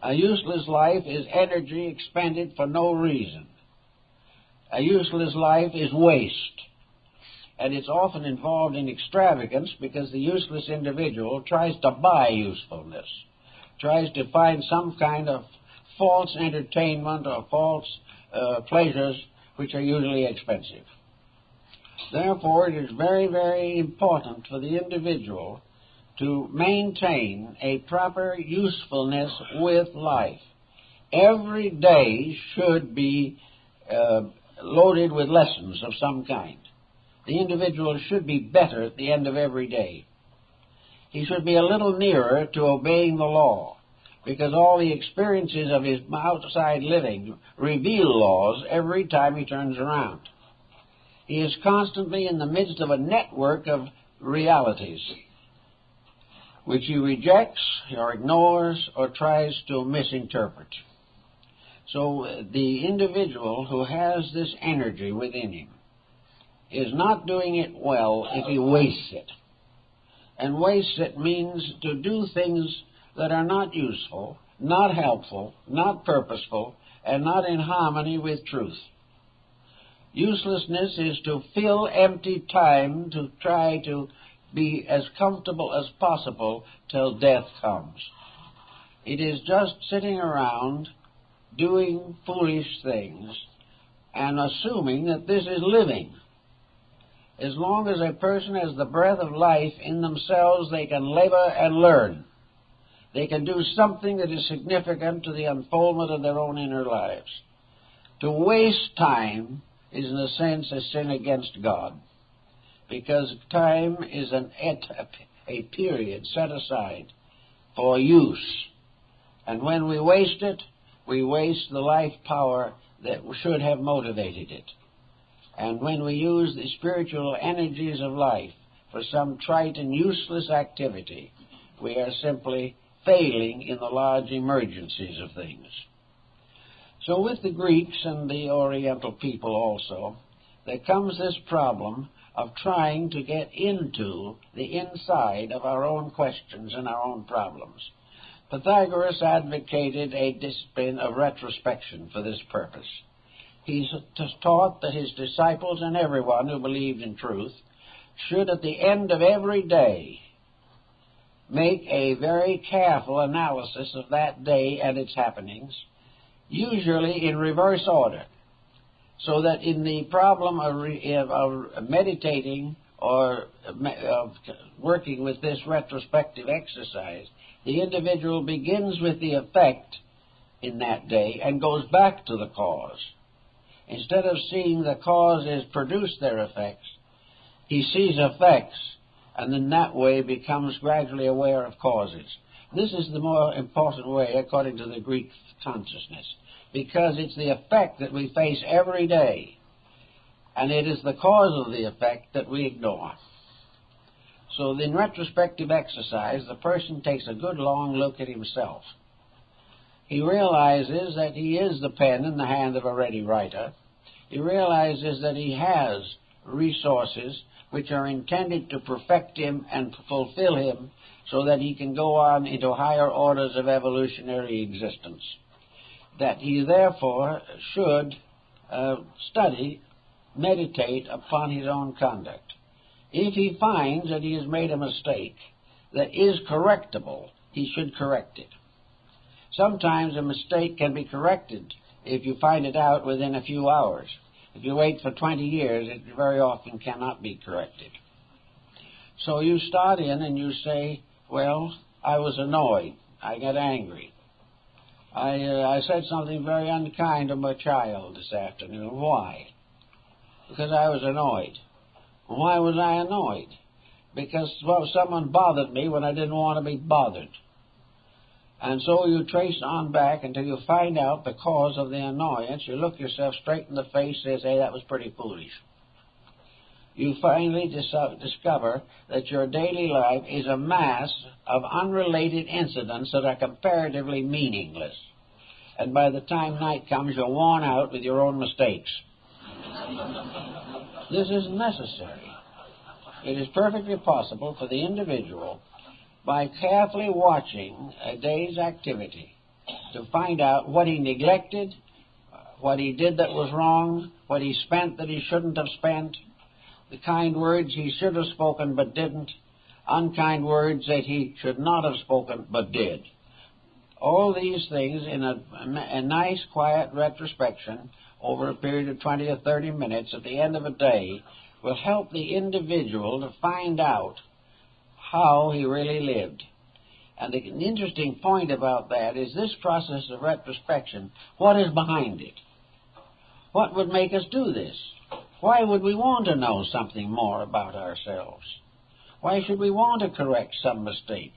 A useless life is energy expended for no reason. A useless life is waste. And it's often involved in extravagance because the useless individual tries to buy usefulness, tries to find some kind of false entertainment or false pleasures which are usually expensive. Therefore, it is very, very important for the individual to maintain a proper usefulness with life. Every day should be loaded with lessons of some kind. The individual should be better at the end of every day. He should be a little nearer to obeying the law, because all the experiences of his outside living reveal laws every time he turns around. He is constantly in the midst of a network of realities, which he rejects or ignores or tries to misinterpret. So the individual who has this energy within him is not doing it well if he wastes it. And waste it means to do things that are not useful, not helpful, not purposeful, and not in harmony with truth. Uselessness is to fill empty time to try to be as comfortable as possible till death comes. It is just sitting around doing foolish things and assuming that this is living. As long as a person has the breath of life in themselves, they can labor and learn. They can do something that is significant to the unfoldment of their own inner lives. To waste time is, in a sense, a sin against God, because time is a period set aside for use. And when we waste it, we waste the life power that should have motivated it. And when we use the spiritual energies of life for some trite and useless activity, we are simply failing in the large emergencies of things. So with the Greeks and the Oriental people also, there comes this problem of trying to get into the inside of our own questions and our own problems. Pythagoras advocated a discipline of retrospection for this purpose. He taught that his disciples and everyone who believed in truth should, at the end of every day, make a very careful analysis of that day and its happenings, usually in reverse order, so that in the problem of meditating or of working with this retrospective exercise, the individual begins with the effect in that day and goes back to the cause. Instead of seeing the causes produce their effects, he sees effects and in that way becomes gradually aware of causes. This is the more important way according to the Greek consciousness, because it's the effect that we face every day, and it is the cause of the effect that we ignore. So in retrospective exercise, the person takes a good long look at himself. He realizes that he is the pen in the hand of a ready writer. He realizes that he has resources which are intended to perfect him and fulfill him so that he can go on into higher orders of evolutionary existence. That he therefore should study, meditate upon his own conduct. If he finds that he has made a mistake that is correctable, he should correct it. Sometimes a mistake can be corrected if you find it out within a few hours. If you wait for 20 years, it very often cannot be corrected. So you start in and you say, well, I was annoyed. I got angry. I said something very unkind to my child this afternoon. Why? Because I was annoyed. Why was I annoyed? Because, well, someone bothered me when I didn't want to be bothered. And so you trace on back until you find out the cause of the annoyance. You look yourself straight in the face and say, that was pretty foolish. You finally discover that your daily life is a mass of unrelated incidents that are comparatively meaningless. and by the time night comes, you're worn out with your own mistakes. This isn't necessary. It is perfectly possible for the individual, by carefully watching a day's activity, to find out what he neglected, what he did that was wrong, what he spent that he shouldn't have spent, the kind words he should have spoken but didn't, unkind words that he should not have spoken but did. All these things in a nice, quiet retrospection over a period of 20 or 30 minutes at the end of a day will help the individual to find out how he really lived. And the interesting point about that is this process of retrospection, what is behind it? What would make us do this? Why would we want to know something more about ourselves? Why should we want to correct some mistake?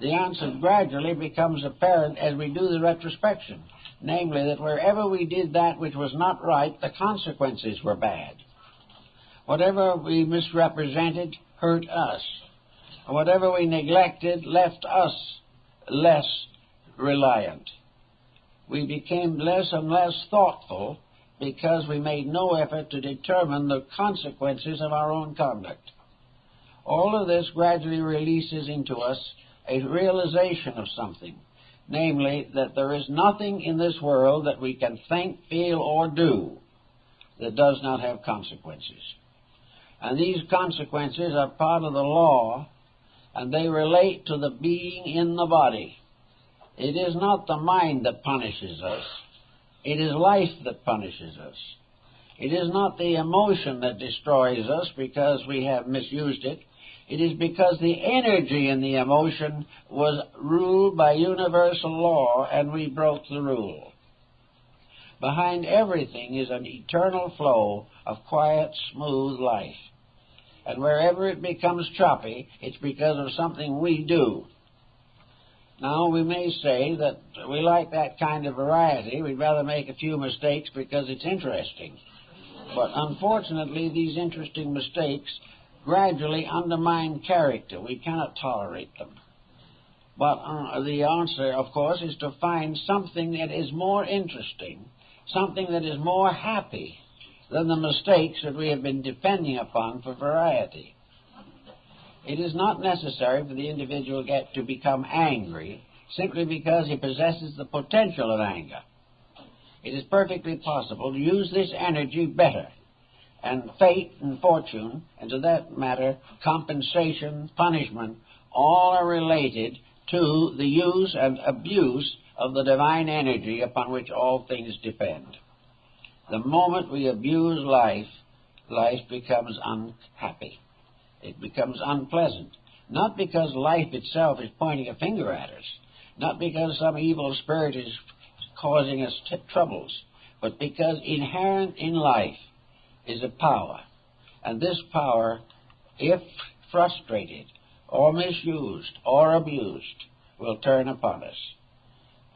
The answer gradually becomes apparent as we do the retrospection, namely that wherever we did that which was not right, the consequences were bad. Whatever we misrepresented hurt us. Whatever we neglected left us less reliant. We became less and less thoughtful because we made no effort to determine the consequences of our own conduct. All of this gradually releases into us a realization of something, namely that there is nothing in this world that we can think, feel, or do that does not have consequences. And these consequences are part of the law, and they relate to the being in the body. It is not the mind that punishes us. It is life that punishes us. It is not the emotion that destroys us because we have misused it. It is because the energy in the emotion was ruled by universal law and we broke the rule. Behind everything is an eternal flow of quiet, smooth life. And wherever it becomes choppy, it's because of something we do. Now, we may say that we like that kind of variety. We'd rather make a few mistakes because it's interesting. But unfortunately, these interesting mistakes gradually undermine character. We cannot tolerate them. But the answer, of course, is to find something that is more interesting, something that is more happy than the mistakes that we have been depending upon for variety. It is not necessary for the individual to become angry simply because he possesses the potential of anger. It is perfectly possible to use this energy better. And fate and fortune, and to that matter, compensation, punishment, all are related to the use and abuse of the divine energy upon which all things depend. The moment we abuse life, life becomes unhappy. It becomes unpleasant. Not because life itself is pointing a finger at us, not because some evil spirit is causing us troubles, but because inherent in life is a power. And this power, if frustrated or misused or abused, will turn upon us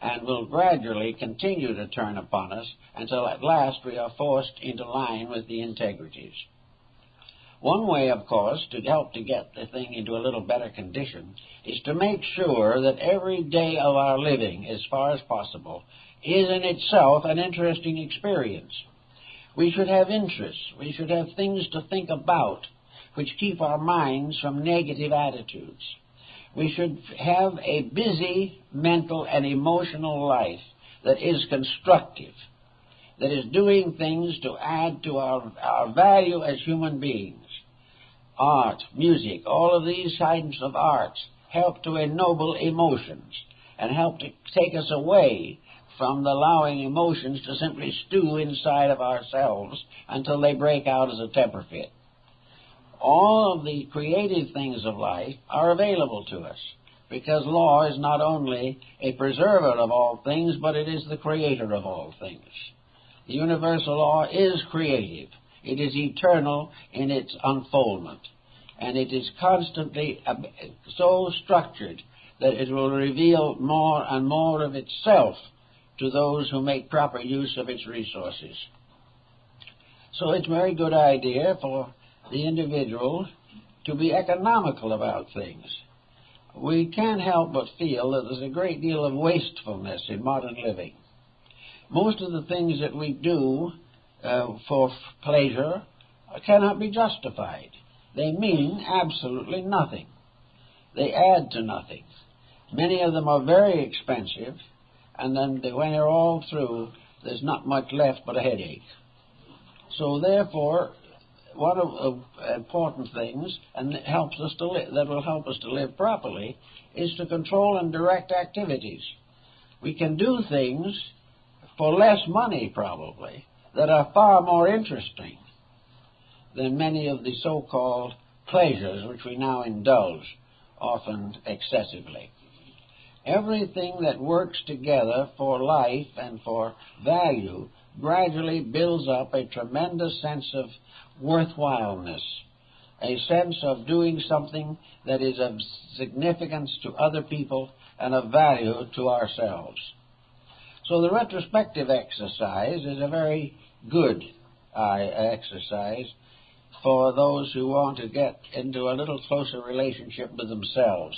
and will gradually continue to turn upon us until at last we are forced into line with the integrities. One way, of course, to help to get the thing into a little better condition is to make sure that every day of our living, as far as possible, is in itself an interesting experience. We should have interests. We should have things to think about which keep our minds from negative attitudes. We should have a busy mental and emotional life that is constructive, that is doing things to add to our value as human beings. Art, music, all of these kinds of arts help to ennoble emotions and help to take us away from allowing emotions to simply stew inside of ourselves until they break out as a temper fit. All of the creative things of life are available to us because law is not only a preserver of all things, but it is the creator of all things. The universal law is creative. It is eternal in its unfoldment, and it is constantly so structured that it will reveal more and more of itself to those who make proper use of its resources. So it's a very good idea for the individual to be economical about things. We can't help but feel that there's a great deal of wastefulness in modern living. Most of the things that we do for pleasure cannot be justified. They mean absolutely nothing. They add to nothing. Many of them are very expensive, and then when they're all through, there's not much left but a headache. So therefore, one of the important things, and that will help us to live properly, is to control and direct activities. We can do things for less money, probably, that are far more interesting than many of the so-called pleasures which we now indulge, often excessively. Everything that works together for life and for value gradually builds up a tremendous sense of worthwhileness, a sense of doing something that is of significance to other people and of value to ourselves. So the retrospective exercise is a very good exercise for those who want to get into a little closer relationship with themselves.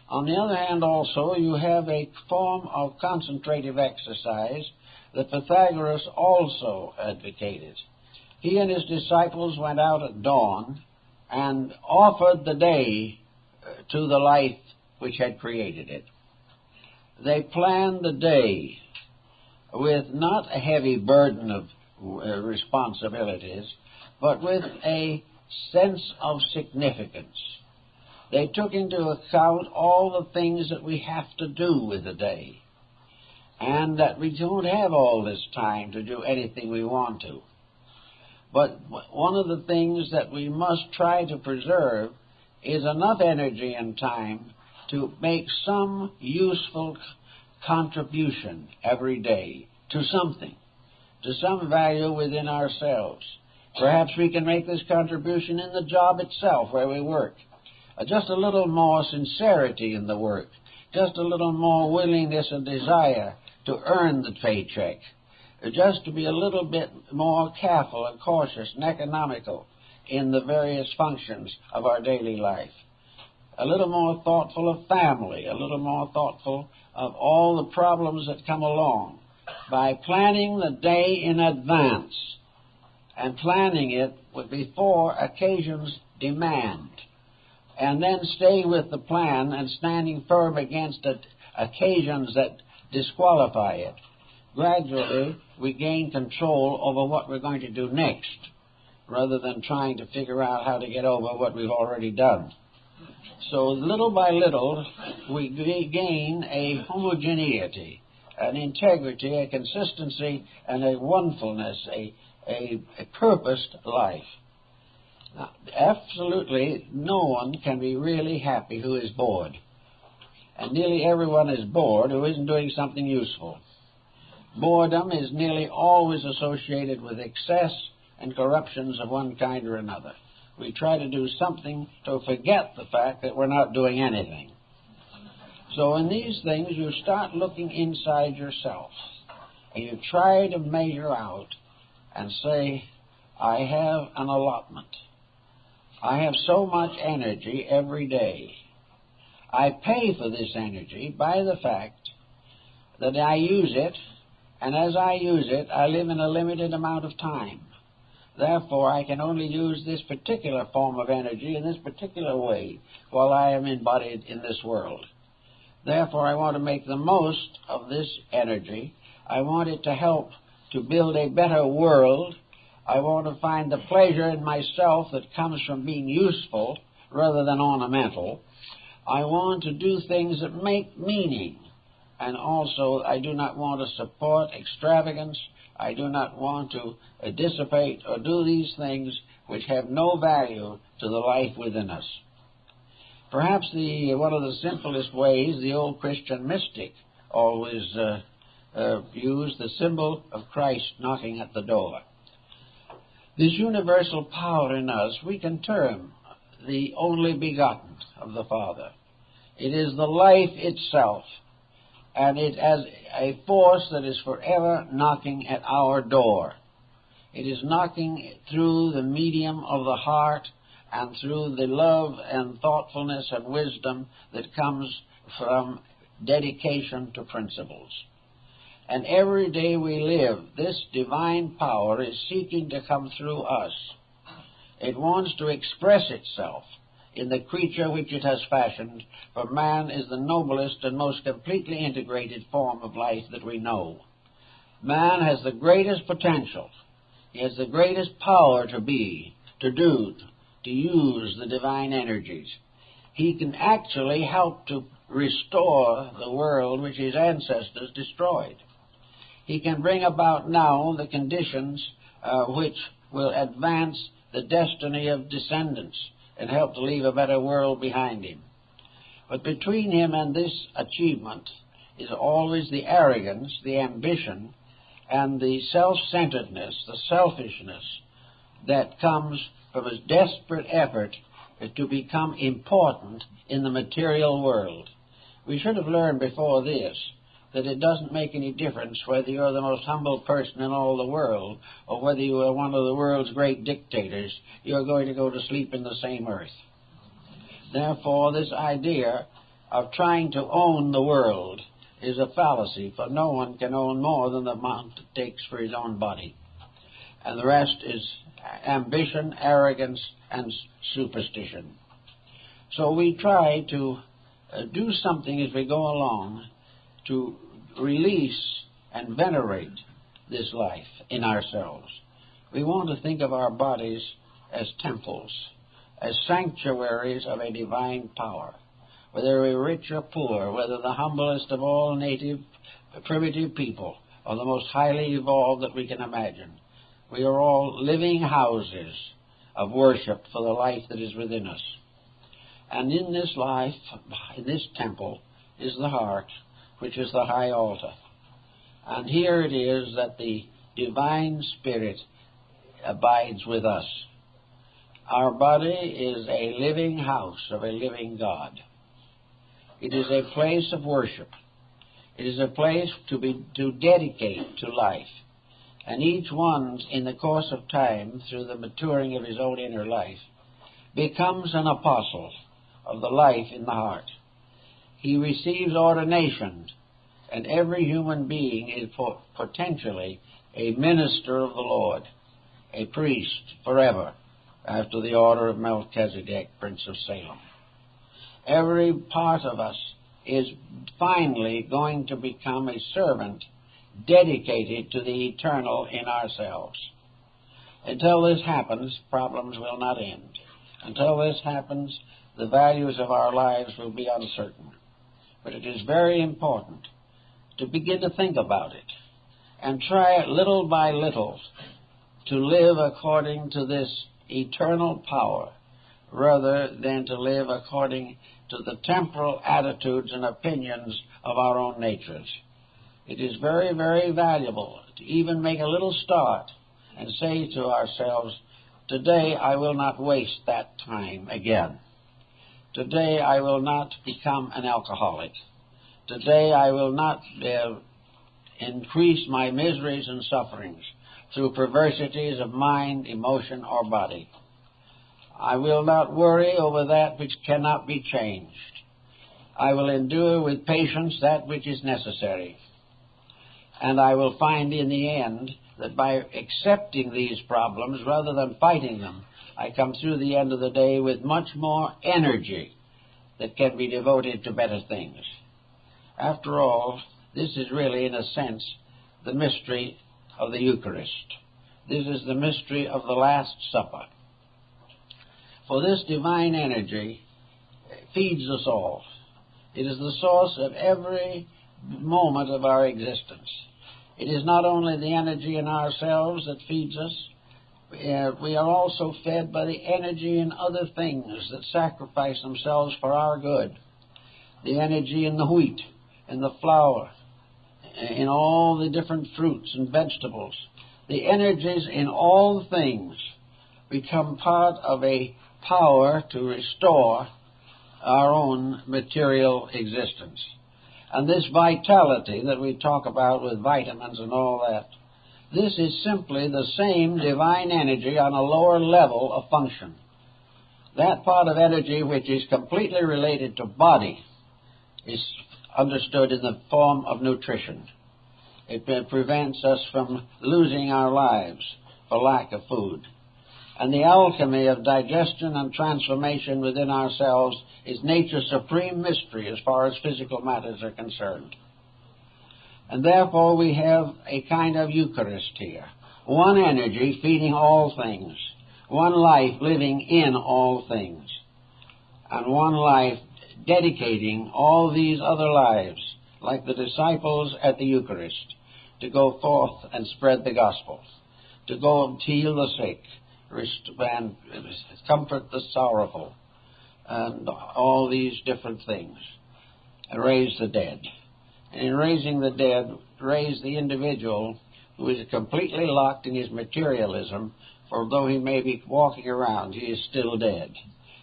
On the other hand, also, you have a form of concentrative exercise that Pythagoras also advocated. He and his disciples went out at dawn and offered the day to the life which had created it. They planned the day with not a heavy burden of responsibilities, but with a sense of significance. They took into account all the things that we have to do with the day, and that we don't have all this time to do anything we want to. But one of the things that we must try to preserve is enough energy and time to make some useful contribution every day to something, to some value within ourselves. Perhaps we can make this contribution in the job itself where we work. Just a little more sincerity in the work, just a little more willingness and desire to earn the paycheck, just to be a little bit more careful and cautious and economical in the various functions of our daily life, a little more thoughtful of family, a little more thoughtful of all the problems that come along, by planning the day in advance and planning it before occasions demand, and then staying with the plan and standing firm against occasions that disqualify it. Gradually, we gain control over what we're going to do next, rather than trying to figure out how to get over what we've already done. So little by little, we gain a homogeneity, an integrity, a consistency, and a onefulness, a purposed life. Now, absolutely no one can be really happy who is bored. And nearly everyone is bored who isn't doing something useful. Boredom is nearly always associated with excess and corruptions of one kind or another. We try to do something to forget the fact that we're not doing anything. So in these things, you start looking inside yourself, and you try to measure out and say, I have an allotment. I have so much energy every day. I pay for this energy by the fact that I use it, and as I use it, I live in a limited amount of time. Therefore, I can only use this particular form of energy in this particular way while I am embodied in this world. Therefore, I want to make the most of this energy. I want it to help to build a better world. I want to find the pleasure in myself that comes from being useful rather than ornamental. I want to do things that make meaning. And also, I do not want to support extravagance. I do not want to dissipate or do these things which have no value to the life within us. Perhaps one of the simplest ways the old Christian mystic always used the symbol of Christ knocking at the door. This universal power in us we can term the only begotten of the Father. It is the life itself, and it as a force that is forever knocking at our door. It is knocking through the medium of the heart and through the love and thoughtfulness and wisdom that comes from dedication to principles. And every day we live, this divine power is seeking to come through us. It wants to express itself in the creature which it has fashioned, for man is the noblest and most completely integrated form of life that we know. Man has the greatest potential. He has the greatest power to be, to do, to use the divine energies. He can actually help to restore the world which his ancestors destroyed. He can bring about now the conditions which will advance the destiny of descendants and help to leave a better world behind him. But between him and this achievement is always the arrogance, the ambition, and the self-centeredness, the selfishness that comes from his desperate effort to become important in the material world. We should have learned before this that it doesn't make any difference whether you're the most humble person in all the world or whether you are one of the world's great dictators. You're going to go to sleep in the same earth. Therefore, this idea of trying to own the world is a fallacy, for no one can own more than the amount it takes for his own body. And the rest is ambition, arrogance, and superstition. So we try to do something as we go along to release and venerate this life in ourselves. We want to think of our bodies as temples, as sanctuaries of a divine power. Whether we're rich or poor, whether the humblest of all native primitive people or the most highly evolved that we can imagine, we are all living houses of worship for the life that is within us. And in this life, in this temple, is the heart, which is the high altar. And here it is that the divine spirit abides with us. Our body is a living house of a living God. It is a place of worship. It is a place to dedicate to life. And each one, in the course of time, through the maturing of his own inner life, becomes an apostle of the life in the heart. He receives ordination, and every human being is potentially a minister of the Lord, a priest forever, after the order of Melchizedek, Prince of Salem. Every part of us is finally going to become a servant dedicated to the eternal in ourselves. Until this happens, problems will not end. Until this happens, the values of our lives will be uncertain. But it is very important to begin to think about it and try little by little to live according to this eternal power rather than to live according to the temporal attitudes and opinions of our own natures. It is very, very valuable to even make a little start and say to ourselves, today I will not waste that time again. Today I will not become an alcoholic. Today I will not increase my miseries and sufferings through perversities of mind, emotion, or body. I will not worry over that which cannot be changed. I will endure with patience that which is necessary. And I will find in the end that by accepting these problems rather than fighting them, I come through the end of the day with much more energy that can be devoted to better things. After all, this is really, in a sense, the mystery of the Eucharist. This is the mystery of the Last Supper. For this divine energy feeds us all. It is the source of every moment of our existence. It is not only the energy in ourselves that feeds us, we are also fed by the energy in other things that sacrifice themselves for our good. The energy in the wheat, in the flour, in all the different fruits and vegetables. The energies in all things become part of a power to restore our own material existence. And this vitality that we talk about with vitamins and all that, this is simply the same divine energy on a lower level of function. That part of energy which is completely related to body is understood in the form of nutrition. It prevents us from losing our lives for lack of food. And the alchemy of digestion and transformation within ourselves is nature's supreme mystery as far as physical matters are concerned. And therefore we have a kind of Eucharist here. One energy feeding all things. One life living in all things. And one life dedicating all these other lives, like the disciples at the Eucharist, to go forth and spread the gospel, to go and heal the sick, and comfort the sorrowful, and all these different things, and raise the dead. And in raising the dead, raise the individual who is completely locked in his materialism, for though he may be walking around, he is still dead.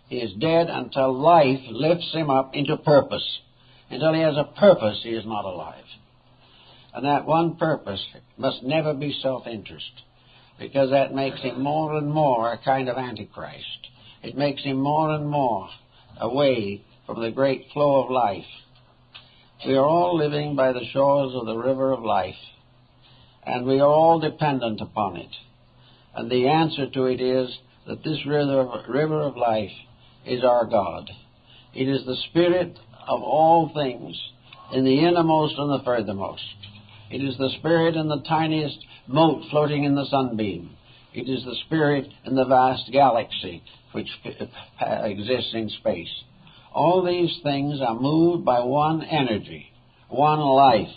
He is dead until life lifts him up into purpose. Until he has a purpose, he is not alive. And that one purpose must never be self-interest, because that makes him more and more a kind of Antichrist. It makes him more and more away from the great flow of life. We are all living by the shores of the river of life, and we are all dependent upon it. And the answer to it is that this river of life is our God. It is the spirit of all things, in the innermost and the furthermost. It is the spirit in the tiniest mote floating in the sunbeam. It is the spirit in the vast galaxy which exists in space. All these things are moved by one energy, one life.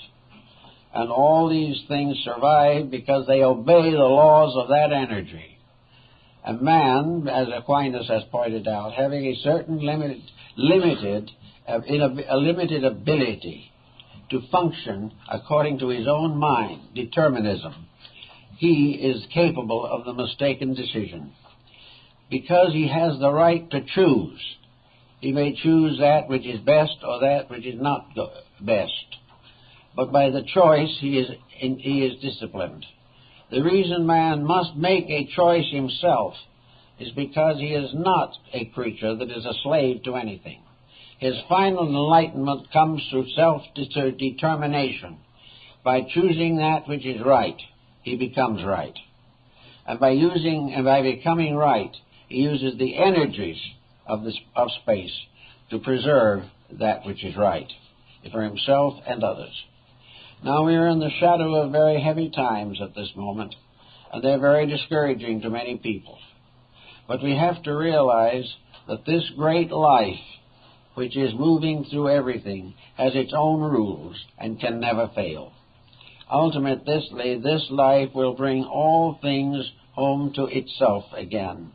And all these things survive because they obey the laws of that energy. And man, as Aquinas has pointed out, having a certain limited ability to function according to his own mind, determinism, he is capable of the mistaken decision. Because he has the right to choose, he may choose that which is best or that which is not best. But by the choice, he is disciplined. The reason man must make a choice himself is because he is not a creature that is a slave to anything. His final enlightenment comes through self-determination. By choosing that which is right, he becomes right. And by becoming right, he uses the energies of space to preserve that which is right for himself and others. Now we are in the shadow of very heavy times at this moment, and they're very discouraging to many people. But we have to realize that this great life, which is moving through everything, has its own rules and can never fail. Ultimately, this life will bring all things home to itself again.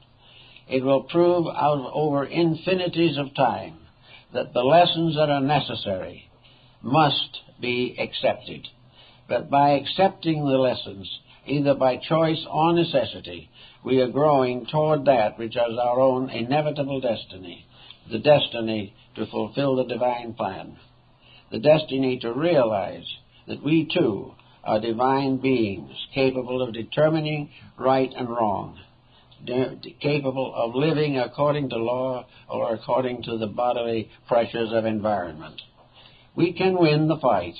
It will prove out over infinities of time that the lessons that are necessary must be accepted. But by accepting the lessons, either by choice or necessity, we are growing toward that which is our own inevitable destiny, the destiny to fulfill the divine plan, the destiny to realize that we too are divine beings capable of determining right and wrong, capable of living according to law or according to the bodily pressures of environment. We can win the fight,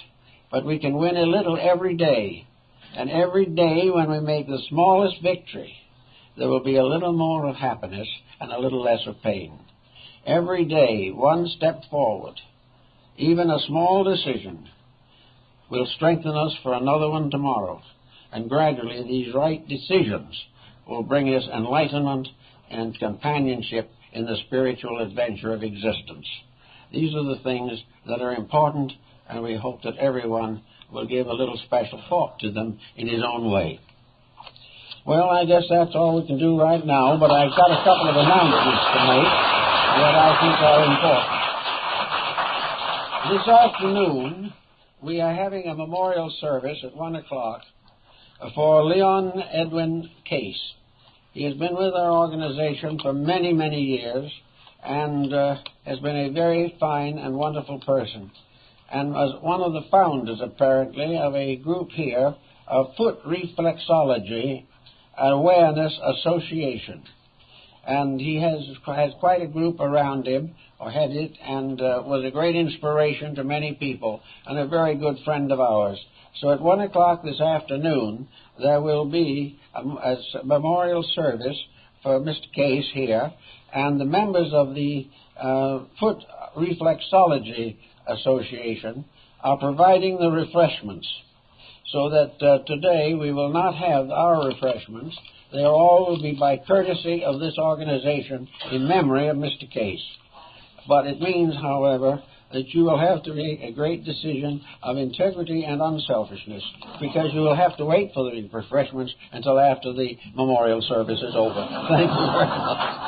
but we can win a little every day. And every day when we make the smallest victory, there will be a little more of happiness and a little less of pain. Every day, one step forward, even a small decision, will strengthen us for another one tomorrow. And gradually these right decisions will bring us enlightenment and companionship in the spiritual adventure of existence. These are the things that are important, and we hope that everyone will give a little special thought to them in his own way. Well, I guess that's all we can do right now, but I've got a couple of announcements to make that I think are important. This afternoon, we are having a memorial service at 1 o'clock for Leon Edwin Case. He has been with our organization for many, many years, and has been a very fine and wonderful person, and was one of the founders, apparently, of a group here of Foot Reflexology Awareness Association. and he has quite a group around him, or had it, and was a great inspiration to many people, and a very good friend of ours. So at 1 o'clock this afternoon, there will be a memorial service for Mr. Case here, and the members of the Foot Reflexology Association are providing the refreshments, so that today we will not have our refreshments. They all will be by courtesy of this organization in memory of Mr. Case. But it means, however, that you will have to make a great decision of integrity and unselfishness, because you will have to wait for the refreshments until after the memorial service is over. Thank you very much.